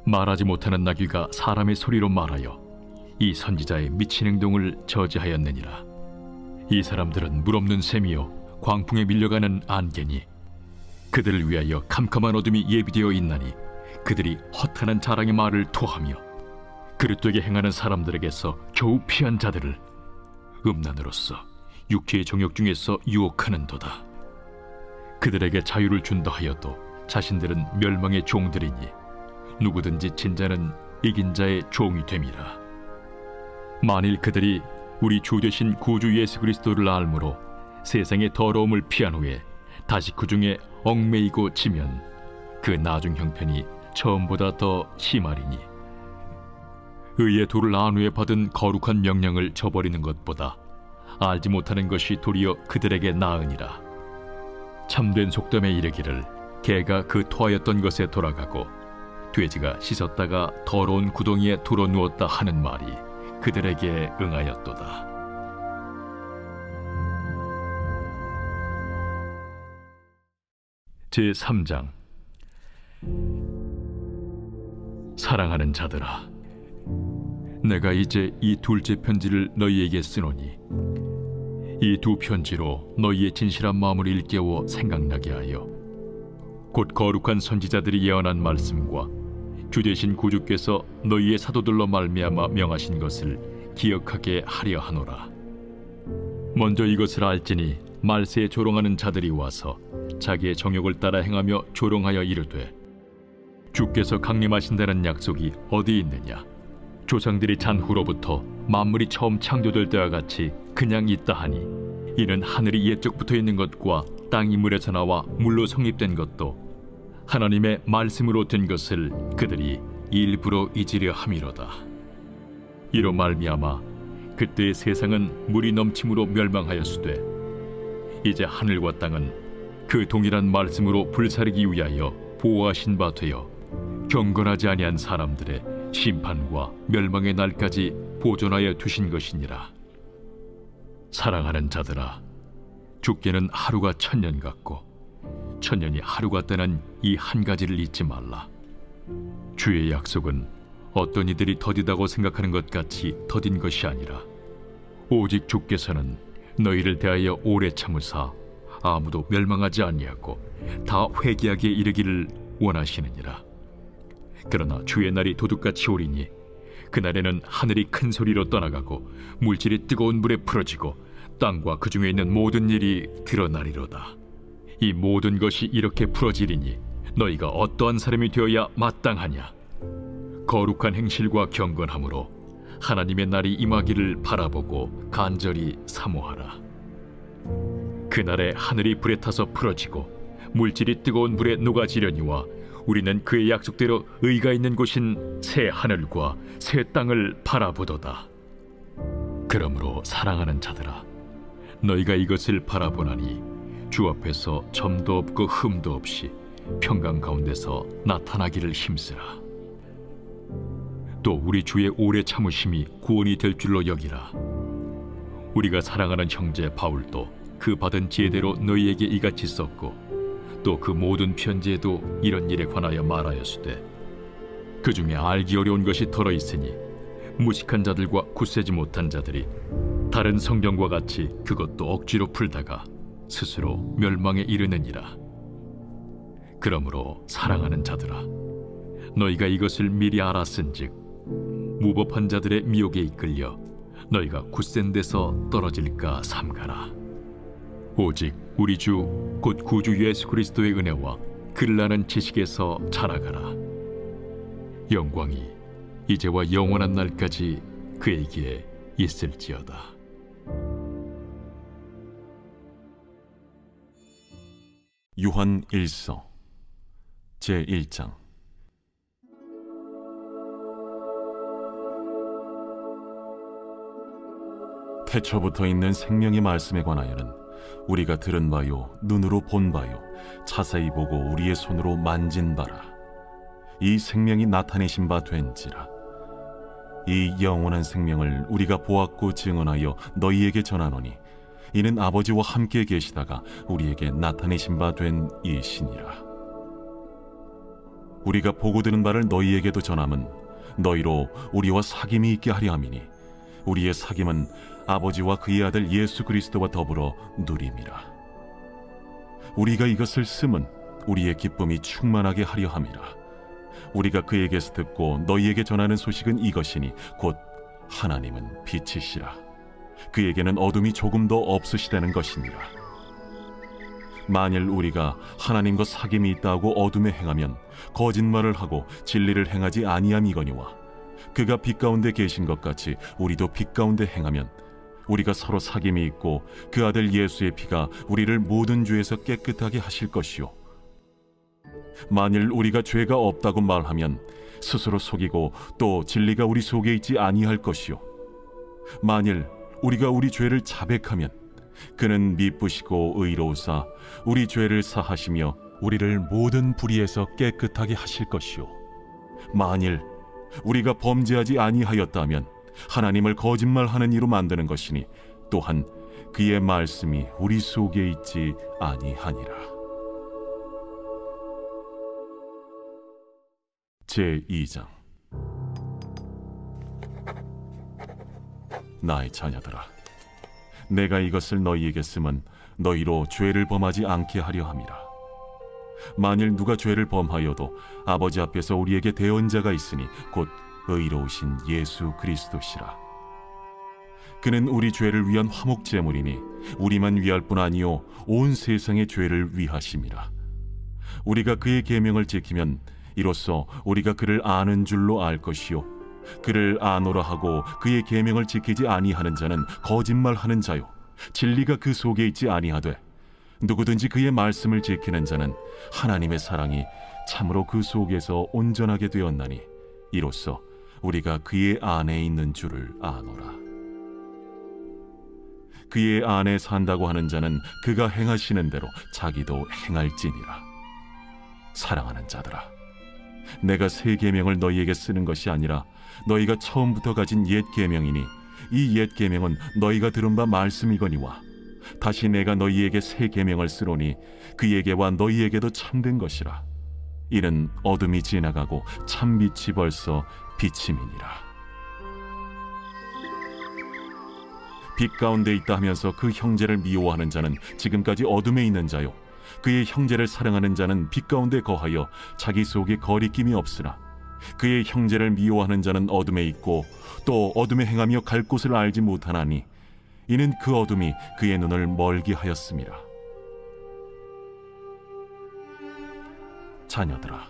말하지 못하는 나귀가 사람의 소리로 말하여 이 선지자의 미친 행동을 저지하였느니라. 이 사람들은 물 없는 샘이요 광풍에 밀려가는 안개니 그들을 위하여 캄캄한 어둠이 예비되어 있나니 그들이 허탄한 자랑의 말을 토하며 그릇되게 행하는 사람들에게서 겨우 피한 자들을 음란으로서 육체의 정욕 중에서 유혹하는도다. 그들에게 자유를 준다 하여도 자신들은 멸망의 종들이니 누구든지 진 자는 이긴 자의 종이 됨이라. 만일 그들이 우리 주 되신 구주 예수 그리스도를 알므로 세상의 더러움을 피한 후에 다시 그 중에 얽매이고 지면 그 나중 형편이 처음보다 더 심하리니 의의 도를 안 후에 받은 거룩한 명령을 저버리는 것보다 알지 못하는 것이 도리어 그들에게 나으니라. 참된 속담에 이르기를 개가 그 토하였던 것에 돌아가고 돼지가 씻었다가 더러운 구덩이에 돌아 누웠다 하는 말이 그들에게 응하였도다. 제3장. 사랑하는 자들아, 내가 이제 이 둘째 편지를 너희에게 쓰노니 이 두 편지로 너희의 진실한 마음을 일깨워 생각나게 하여 곧 거룩한 선지자들이 예언한 말씀과 주 되신 구주께서 너희의 사도들로 말미암아 명하신 것을 기억하게 하려 하노라. 먼저 이것을 알지니 말세에 조롱하는 자들이 와서 자기의 정욕을 따라 행하며 조롱하여 이르되 주께서 강림하신다는 약속이 어디 있느냐? 조상들이 잔 후로부터 만물이 처음 창조될 때와 같이 그냥 있다 하니 이는 하늘이 옛적부터 있는 것과 땅이 물에서 나와 물로 성립된 것도 하나님의 말씀으로 된 것을 그들이 일부러 잊으려 함이로다. 이로 말미암아 그때의 세상은 물이 넘침으로 멸망하였으되 이제 하늘과 땅은 그 동일한 말씀으로 불사르기 위하여 보호하신 바 되어 경건하지 아니한 사람들의 심판과 멸망의 날까지 보존하여 두신 것이니라. 사랑하는 자들아, 죽게는 하루가 1000년 같고 1000년이 하루 같다는 이 한 가지를 잊지 말라. 주의 약속은 어떤 이들이 더디다고 생각하는 것 같이 더딘 것이 아니라 오직 주께서는 너희를 대하여 오래 참으사 아무도 멸망하지 아니하고 다 회개하게 이르기를 원하시느니라. 그러나 주의 날이 도둑같이 오리니 그날에는 하늘이 큰 소리로 떠나가고 물질이 뜨거운 물에 풀어지고 땅과 그 중에 있는 모든 일이 드러나리로다. 이 모든 것이 이렇게 풀어지리니 너희가 어떠한 사람이 되어야 마땅하냐? 거룩한 행실과 경건함으로 하나님의 날이 임하기를 바라보고 간절히 사모하라. 그날에 하늘이 불에 타서 풀어지고 물질이 뜨거운 불에 녹아지려니와 우리는 그의 약속대로 의가 있는 곳인 새 하늘과 새 땅을 바라보도다. 그러므로 사랑하는 자들아, 너희가 이것을 바라보나니 주 앞에서 점도 없고 흠도 없이 평강 가운데서 나타나기를 힘쓰라. 또 우리 주의 오래 참으심이 구원이 될 줄로 여기라. 우리가 사랑하는 형제 바울도 그 받은 지혜대로 너희에게 이같이 썼고 또 그 모든 편지에도 이런 일에 관하여 말하였으되 그 중에 알기 어려운 것이 덜어 있으니 무식한 자들과 굳세지 못한 자들이 다른 성경과 같이 그것도 억지로 풀다가 스스로 멸망에 이르느니라. 그러므로 사랑하는 자들아, 너희가 이것을 미리 알았은즉 무법한 자들의 미혹에 이끌려 너희가 굳센 데서 떨어질까 삼가라. 오직 우리 주 곧 구주 예수 그리스도의 은혜와 그를 아는 지식에서 자라가라. 영광이 이제와 영원한 날까지 그에게 있을지어다. 요한 1서 제1장. 태초부터 있는 생명의 말씀에 관하여는 우리가 들은 바요 눈으로 본 바요 자세히 보고 우리의 손으로 만진 바라. 이 생명이 나타내신 바 된지라. 이 영원한 생명을 우리가 보았고 증언하여 너희에게 전하노니 이는 아버지와 함께 계시다가 우리에게 나타내신 바 된 이시니라. 우리가 보고 들은 바를 너희에게도 전함은 너희로 우리와 사귐이 있게 하려 함이니 우리의 사귐은 아버지와 그의 아들 예수 그리스도와 더불어 누림이라. 우리가 이것을 쓰면 우리의 기쁨이 충만하게 하려 함이라. 우리가 그에게서 듣고 너희에게 전하는 소식은 이것이니 곧 하나님은 빛이시라. 그에게는 어둠이 조금도 없으시다는 것이니라. 만일 우리가 하나님과 사귐이 있다고 어둠에 행하면 거짓말을 하고 진리를 행하지 아니함이거니와 그가 빛 가운데 계신 것 같이 우리도 빛 가운데 행하면 우리가 서로 사귐이 있고 그 아들 예수의 피가 우리를 모든 죄에서 깨끗하게 하실 것이요, 만일 우리가 죄가 없다고 말하면 스스로 속이고 또 진리가 우리 속에 있지 아니할 것이요, 만일 우리가 우리 죄를 자백하면 그는 미쁘시고 의로우사 우리 죄를 사하시며 우리를 모든 불의에서 깨끗하게 하실 것이요, 만일 우리가 범죄하지 아니하였다면 하나님을 거짓말하는 이로 만드는 것이니 또한 그의 말씀이 우리 속에 있지 아니하니라. 제2장. 나의 자녀들아, 내가 이것을 너희에게 쓰면 너희로 죄를 범하지 않게 하려 함이라. 만일 누가 죄를 범하여도 아버지 앞에서 우리에게 대언자가 있으니 곧 의로우신 예수 그리스도시라. 그는 우리 죄를 위한 화목 제물이니 우리만 위할 뿐 아니요 온 세상의 죄를 위하심이라. 우리가 그의 계명을 지키면 이로써 우리가 그를 아는 줄로 알 것이요, 그를 아노라 하고 그의 계명을 지키지 아니하는 자는 거짓말하는 자요 진리가 그 속에 있지 아니하되 누구든지 그의 말씀을 지키는 자는 하나님의 사랑이 참으로 그 속에서 온전하게 되었나니 이로써 우리가 그의 안에 있는 줄을 아노라. 그의 안에 산다고 하는 자는 그가 행하시는 대로 자기도 행할지니라. 사랑하는 자들아, 내가 새 계명을 너희에게 쓰는 것이 아니라 너희가 처음부터 가진 옛 계명이니 이 옛 계명은 너희가 들은 바 말씀이거니와 다시 내가 너희에게 새 계명을 쓰노니 그에게와 너희에게도 참된 것이라. 이는 어둠이 지나가고 참빛이 벌써 비침이니라. 빛 가운데 있다 하면서 그 형제를 미워하는 자는 지금까지 어둠에 있는 자요, 그의 형제를 사랑하는 자는 빛 가운데 거하여 자기 속에 거리낌이 없으나 그의 형제를 미워하는 자는 어둠에 있고 또 어둠에 행하며 갈 곳을 알지 못하나니 이는 그 어둠이 그의 눈을 멀게 하였음이라. 자녀들아,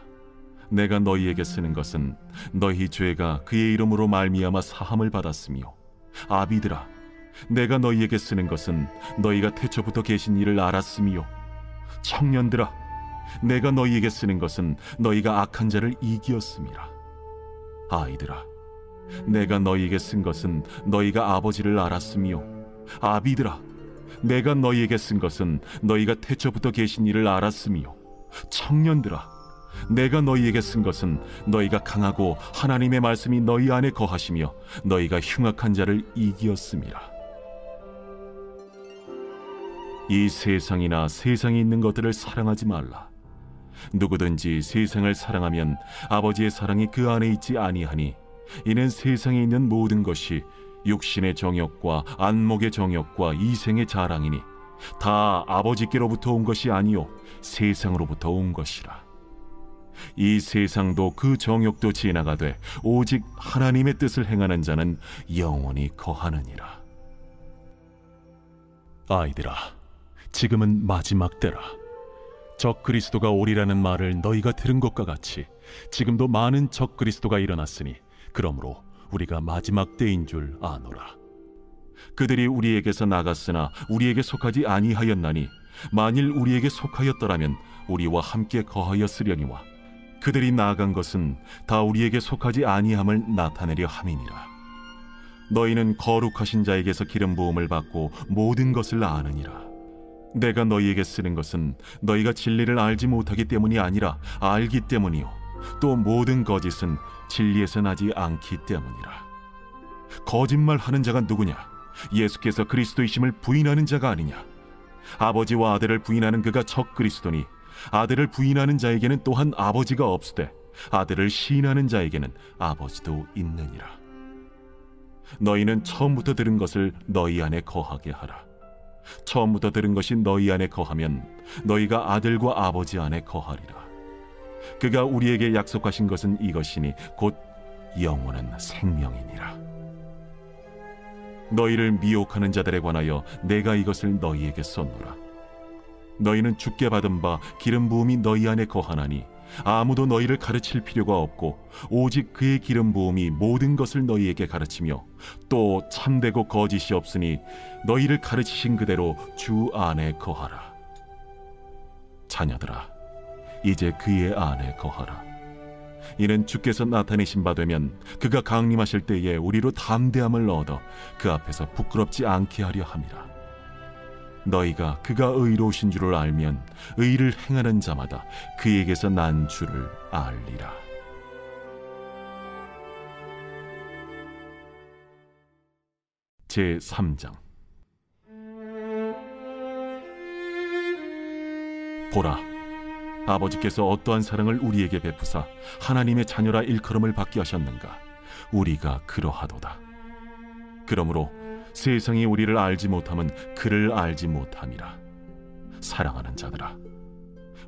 내가 너희에게 쓰는 것은 너희 죄가 그의 이름으로 말미암아 사함을 받았으며, 아비들아, 내가 너희에게 쓰는 것은 너희가 태초부터 계신 이를 알았으며, 청년들아, 내가 너희에게 쓰는 것은 너희가 악한 자를 이기었음이라. 아이들아, 내가 너희에게 쓴 것은 너희가 아버지를 알았으며, 아비들아, 내가 너희에게 쓴 것은 너희가 태초부터 계신 이를 알았으며, 청년들아, 내가 너희에게 쓴 것은 너희가 강하고 하나님의 말씀이 너희 안에 거하시며 너희가 흉악한 자를 이기었음이라. 이 세상이나 세상에 있는 것들을 사랑하지 말라. 누구든지 세상을 사랑하면 아버지의 사랑이 그 안에 있지 아니하니, 이는 세상에 있는 모든 것이 육신의 정욕과 안목의 정욕과 이생의 자랑이니 다 아버지께로부터 온 것이 아니요 세상으로부터 온 것이라. 이 세상도 그 정욕도 지나가되 오직 하나님의 뜻을 행하는 자는 영원히 거하느니라. 아이들아, 지금은 마지막 때라. 적 그리스도가 오리라는 말을 너희가 들은 것과 같이 지금도 많은 적 그리스도가 일어났으니 그러므로 우리가 마지막 때인 줄 아노라. 그들이 우리에게서 나갔으나 우리에게 속하지 아니하였나니 만일 우리에게 속하였더라면 우리와 함께 거하였으려니와, 그들이 나아간 것은 다 우리에게 속하지 아니함을 나타내려 함이니라. 너희는 거룩하신 자에게서 기름 부음을 받고 모든 것을 아느니라. 내가 너희에게 쓰는 것은 너희가 진리를 알지 못하기 때문이 아니라 알기 때문이요, 또 모든 거짓은 진리에서 나지 않기 때문이라. 거짓말하는 자가 누구냐? 예수께서 그리스도이심을 부인하는 자가 아니냐? 아버지와 아들을 부인하는 그가 적 그리스도니, 아들을 부인하는 자에게는 또한 아버지가 없으되 아들을 시인하는 자에게는 아버지도 있느니라. 너희는 처음부터 들은 것을 너희 안에 거하게 하라. 처음부터 들은 것이 너희 안에 거하면 너희가 아들과 아버지 안에 거하리라. 그가 우리에게 약속하신 것은 이것이니 곧 영원한 생명이니라. 너희를 미혹하는 자들에 관하여 내가 이것을 너희에게 썼노라. 너희는 주께 받은 바 기름 부음이 너희 안에 거하나니 아무도 너희를 가르칠 필요가 없고 오직 그의 기름 부음이 모든 것을 너희에게 가르치며 또 참되고 거짓이 없으니 너희를 가르치신 그대로 주 안에 거하라. 자녀들아, 이제 그의 안에 거하라. 이는 주께서 나타내신 바 되면 그가 강림하실 때에 우리로 담대함을 얻어 그 앞에서 부끄럽지 않게 하려 함이라. 너희가 그가 의로우신 줄을 알면 의를 행하는 자마다 그에게서 난 줄을 알리라. 제3장. 보라, 아버지께서 어떠한 사랑을 우리에게 베푸사 하나님의 자녀라 일컬음을 받게 하셨는가? 우리가 그러하도다. 그러므로 세상이 우리를 알지 못함은 그를 알지 못함이라. 사랑하는 자들아,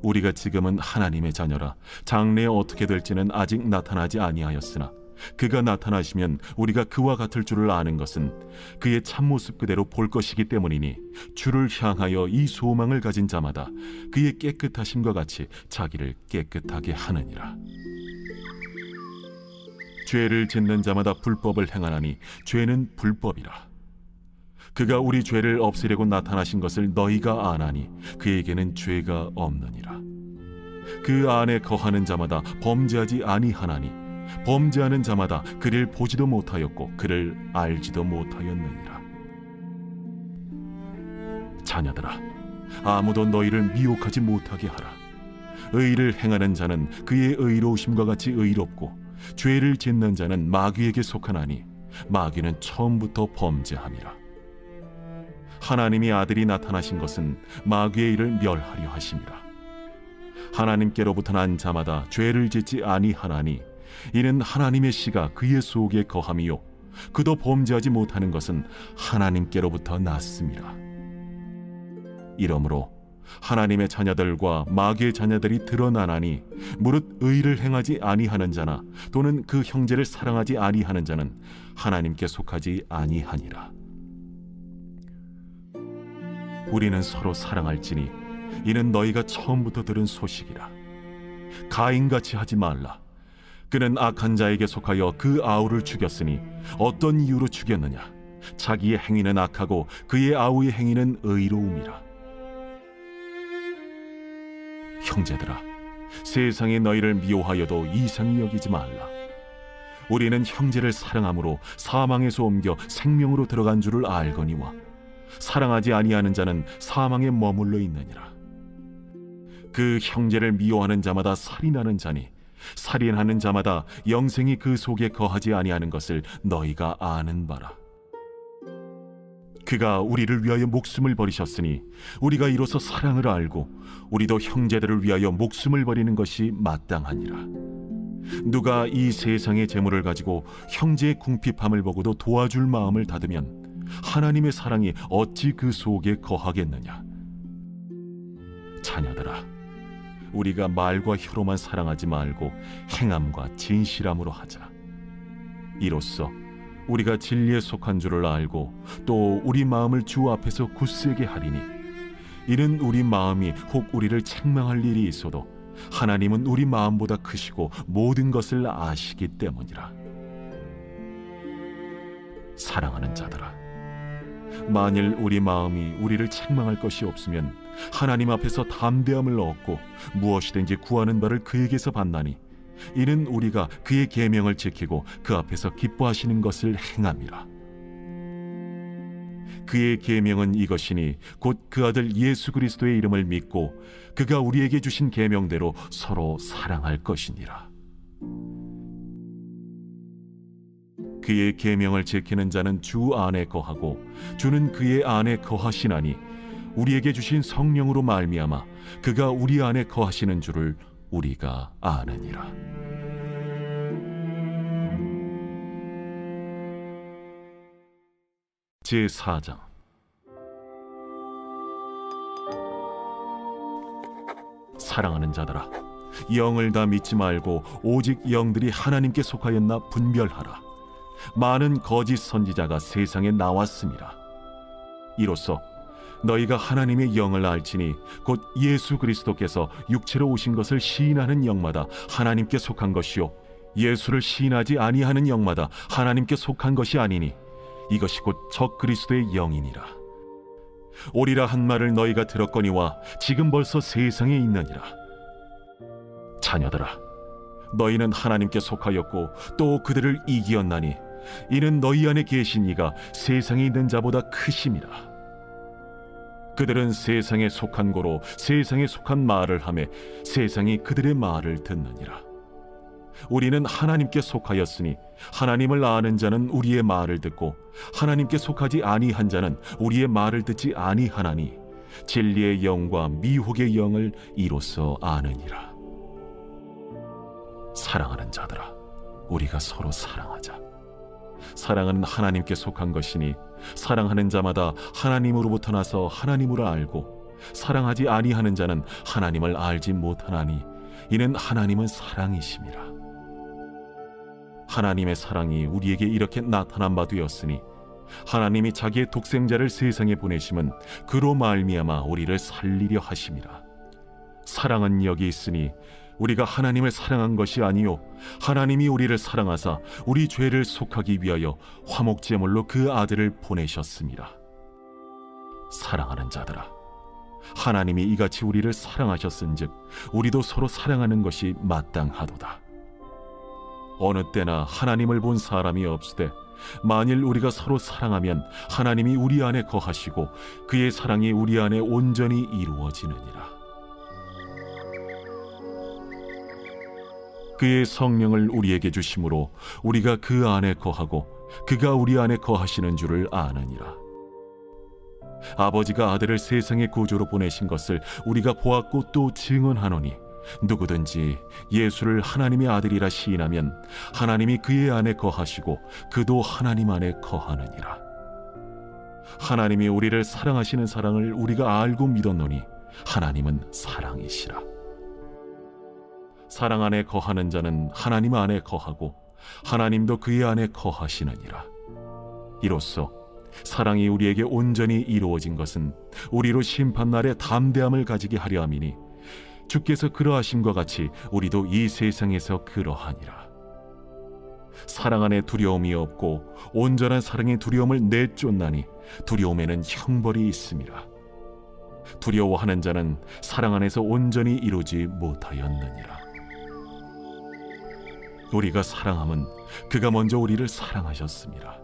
우리가 지금은 하나님의 자녀라. 장래에 어떻게 될지는 아직 나타나지 아니하였으나 그가 나타나시면 우리가 그와 같을 줄을 아는 것은 그의 참모습 그대로 볼 것이기 때문이니, 주를 향하여 이 소망을 가진 자마다 그의 깨끗하심과 같이 자기를 깨끗하게 하느니라. 죄를 짓는 자마다 불법을 행하나니 죄는 불법이라. 그가 우리 죄를 없애려고 나타나신 것을 너희가 아나니 그에게는 죄가 없느니라. 그 안에 거하는 자마다 범죄하지 아니하나니 범죄하는 자마다 그를 보지도 못하였고 그를 알지도 못하였느니라. 자녀들아, 아무도 너희를 미혹하지 못하게 하라. 의를 행하는 자는 그의 의로우심과 같이 의롭고 죄를 짓는 자는 마귀에게 속하나니 마귀는 처음부터 범죄함이라. 하나님이 아들이 나타나신 것은 마귀의 일을 멸하려 하심이라. 하나님께로부터 난 자마다 죄를 짓지 아니하나니 이는 하나님의 씨가 그의 속에 거함이요 그도 범죄하지 못하는 것은 하나님께로부터 났음이라. 이러므로 하나님의 자녀들과 마귀의 자녀들이 드러나나니 무릇 의를 행하지 아니하는 자나 또는 그 형제를 사랑하지 아니하는 자는 하나님께 속하지 아니하니라. 우리는 서로 사랑할지니 이는 너희가 처음부터 들은 소식이라. 가인같이 하지 말라. 그는 악한 자에게 속하여 그 아우를 죽였으니 어떤 이유로 죽였느냐? 자기의 행위는 악하고 그의 아우의 행위는 의로움이라. 형제들아, 세상이 너희를 미워하여도 이상히 여기지 말라. 우리는 형제를 사랑함으로 사망에서 옮겨 생명으로 들어간 줄을 알거니와 사랑하지 아니하는 자는 사망에 머물러 있느니라. 그 형제를 미워하는 자마다 살인하는 자니 살인하는 자마다 영생이 그 속에 거하지 아니하는 것을 너희가 아는 바라. 그가 우리를 위하여 목숨을 버리셨으니 우리가 이로써 사랑을 알고 우리도 형제들을 위하여 목숨을 버리는 것이 마땅하니라. 누가 이 세상의 재물을 가지고 형제의 궁핍함을 보고도 도와줄 마음을 닫으면 하나님의 사랑이 어찌 그 속에 거하겠느냐? 자녀들아, 우리가 말과 혀로만 사랑하지 말고 행함과 진실함으로 하자. 이로써 우리가 진리에 속한 줄을 알고 또 우리 마음을 주 앞에서 굳세게 하리니 이는 우리 마음이 혹 우리를 책망할 일이 있어도 하나님은 우리 마음보다 크시고 모든 것을 아시기 때문이라. 사랑하는 자들아, 만일 우리 마음이 우리를 책망할 것이 없으면 하나님 앞에서 담대함을 얻고 무엇이든지 구하는 바를 그에게서 받나니 이는 우리가 그의 계명을 지키고 그 앞에서 기뻐하시는 것을 행함이라. 그의 계명은 이것이니 곧 그 아들 예수 그리스도의 이름을 믿고 그가 우리에게 주신 계명대로 서로 사랑할 것이니라. 그의 계명을 지키는 자는 주 안에 거하고 주는 그의 안에 거하시나니 우리에게 주신 성령으로 말미암아 그가 우리 안에 거하시는 줄을 우리가 아느니라. 제4장. 사랑하는 자들아, 영을 다 믿지 말고 오직 영들이 하나님께 속하였나 분별하라. 많은 거짓 선지자가 세상에 나왔습니다. 이로써 너희가 하나님의 영을 알지니 곧 예수 그리스도께서 육체로 오신 것을 시인하는 영마다 하나님께 속한 것이요 예수를 시인하지 아니하는 영마다 하나님께 속한 것이 아니니 이것이 곧 적 그리스도의 영이니라. 오리라 한 말을 너희가 들었거니와 지금 벌써 세상에 있느니라. 자녀들아, 너희는 하나님께 속하였고 또 그들을 이기었나니 이는 너희 안에 계신 이가 세상에 있는 자보다 크심이라. 그들은 세상에 속한 고로 세상에 속한 말을 하매 세상이 그들의 말을 듣느니라. 우리는 하나님께 속하였으니 하나님을 아는 자는 우리의 말을 듣고 하나님께 속하지 아니한 자는 우리의 말을 듣지 아니하나니 진리의 영과 미혹의 영을 이로써 아느니라. 사랑하는 자들아, 우리가 서로 사랑하자. 사랑은 하나님께 속한 것이니 사랑하는 자마다 하나님으로부터 나서 하나님으로 알고 사랑하지 아니하는 자는 하나님을 알지 못하나니 이는 하나님은 사랑이심이라. 하나님의 사랑이 우리에게 이렇게 나타난 바 되었으니 하나님이 자기의 독생자를 세상에 보내심은 그로 말미암아 우리를 살리려 하심이라. 사랑은 여기 있으니 우리가 하나님을 사랑한 것이 아니요 하나님이 우리를 사랑하사 우리 죄를 속하기 위하여 화목제물로 그 아들을 보내셨습니다. 사랑하는 자들아, 하나님이 이같이 우리를 사랑하셨은즉 우리도 서로 사랑하는 것이 마땅하도다. 어느 때나 하나님을 본 사람이 없으되 만일 우리가 서로 사랑하면 하나님이 우리 안에 거하시고 그의 사랑이 우리 안에 온전히 이루어지느니라. 그의 성령을 우리에게 주심으로 우리가 그 안에 거하고 그가 우리 안에 거하시는 줄을 아느니라. 아버지가 아들을 세상의 구주로 보내신 것을 우리가 보았고 또 증언하노니 누구든지 예수를 하나님의 아들이라 시인하면 하나님이 그의 안에 거하시고 그도 하나님 안에 거하느니라. 하나님이 우리를 사랑하시는 사랑을 우리가 알고 믿었노니 하나님은 사랑이시라. 사랑 안에 거하는 자는 하나님 안에 거하고 하나님도 그의 안에 거하시느니라. 이로써 사랑이 우리에게 온전히 이루어진 것은 우리로 심판날에 담대함을 가지게 하려 함이니 주께서 그러하심과 같이 우리도 이 세상에서 그러하니라. 사랑 안에 두려움이 없고 온전한 사랑의 두려움을 내쫓나니 두려움에는 형벌이 있음이라. 두려워하는 자는 사랑 안에서 온전히 이루지 못하였느니라. 우리가 사랑함은 그가 먼저 우리를 사랑하셨습니다.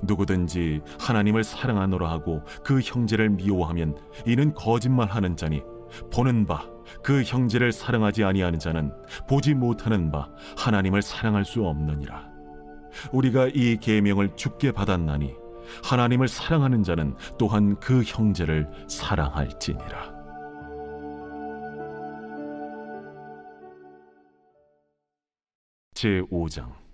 누구든지 하나님을 사랑하노라 하고 그 형제를 미워하면 이는 거짓말하는 자니 보는 바 그 형제를 사랑하지 아니하는 자는 보지 못하는 바 하나님을 사랑할 수 없느니라. 우리가 이 계명을 주께 받았나니 하나님을 사랑하는 자는 또한 그 형제를 사랑할지니라. 제5장.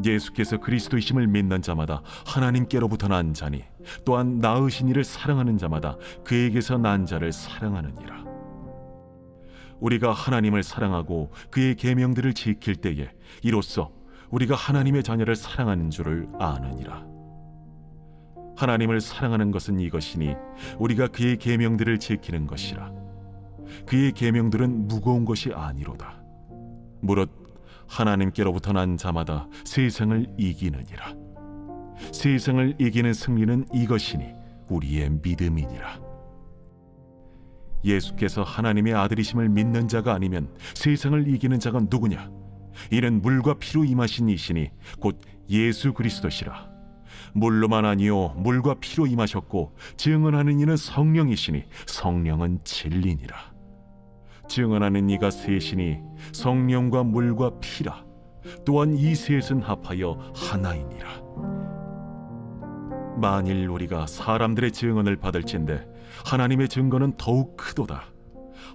예수께서 그리스도이심을 믿는 자마다 하나님께로부터 난 자니 또한 낳으신 이를 사랑하는 자마다 그에게서 난 자를 사랑하느니라. 우리가 하나님을 사랑하고 그의 계명들을 지킬 때에 이로써 우리가 하나님의 자녀를 사랑하는 줄을 아느니라. 하나님을 사랑하는 것은 이것이니 우리가 그의 계명들을 지키는 것이라. 그의 계명들은 무거운 것이 아니로다. 무릇 하나님께로부터 난 자마다 세상을 이기느니라. 세상을 이기는 승리는 이것이니 우리의 믿음이니라. 예수께서 하나님의 아들이심을 믿는 자가 아니면 세상을 이기는 자가 누구냐? 이는 물과 피로 임하신 이시니 곧 예수 그리스도시라. 물로만 아니요 물과 피로 임하셨고 증언하는 이는 성령이시니 성령은 진리니라. 증언하는 이가 셋이니 성령과 물과 피라. 또한 이 셋은 합하여 하나이니라. 만일 우리가 사람들의 증언을 받을진대 하나님의 증거는 더욱 크도다.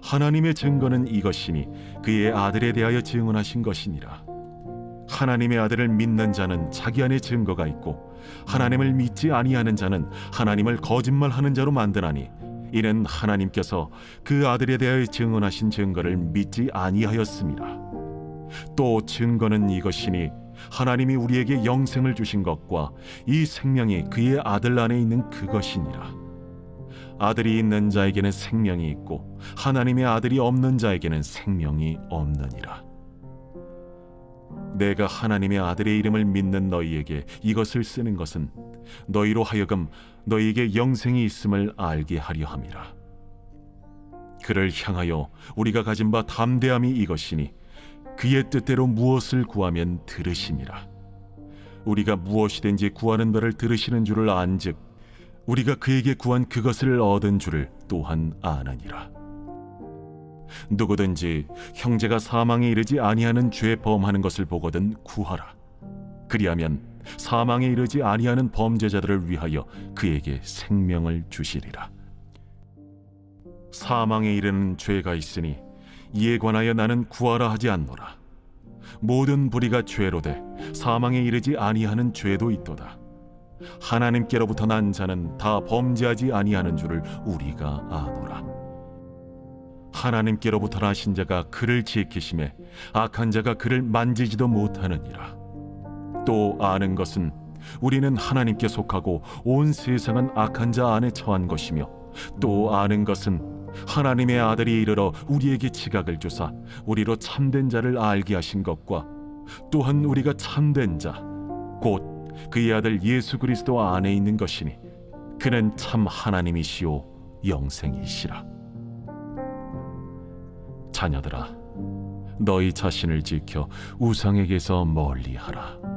하나님의 증거는 이것이니 그의 아들에 대하여 증언하신 것이니라. 하나님의 아들을 믿는 자는 자기 안에 증거가 있고 하나님을 믿지 아니하는 자는 하나님을 거짓말하는 자로 만드나니 이는 하나님께서 그 아들에 대하여 증언하신 증거를 믿지 아니하였습니다. 또 증거는 이것이니 하나님이 우리에게 영생을 주신 것과 이 생명이 그의 아들 안에 있는 그것이니라. 아들이 있는 자에게는 생명이 있고 하나님의 아들이 없는 자에게는 생명이 없느니라. 내가 하나님의 아들의 이름을 믿는 너희에게 이것을 쓰는 것은 너희로 하여금 너희에게 영생이 있음을 알게 하려 함이라. 그를 향하여 우리가 가진 바 담대함이 이것이니 그의 뜻대로 무엇을 구하면 들으심이라. 우리가 무엇이든지 구하는 바를 들으시는 줄을 안즉 우리가 그에게 구한 그것을 얻은 줄을 또한 아느니라. 누구든지 형제가 사망에 이르지 아니하는 죄 범하는 것을 보거든 구하라. 그리하면 사망에 이르지 아니하는 범죄자들을 위하여 그에게 생명을 주시리라. 사망에 이르는 죄가 있으니 이에 관하여 나는 구하라 하지 않노라. 모든 불의가 죄로되 사망에 이르지 아니하는 죄도 있도다. 하나님께로부터 난 자는 다 범죄하지 아니하는 줄을 우리가 아노라. 하나님께로부터 나신 자가 그를 지키심에 악한 자가 그를 만지지도 못하느니라. 또 아는 것은 우리는 하나님께 속하고 온 세상은 악한 자 안에 처한 것이며 또 아는 것은 하나님의 아들이 이르러 우리에게 지각을 주사 우리로 참된 자를 알게 하신 것과 또한 우리가 참된 자 곧 그의 아들 예수 그리스도 안에 있는 것이니 그는 참 하나님이시요 영생이시라. 자녀들아, 너희 자신을 지켜 우상에게서 멀리하라.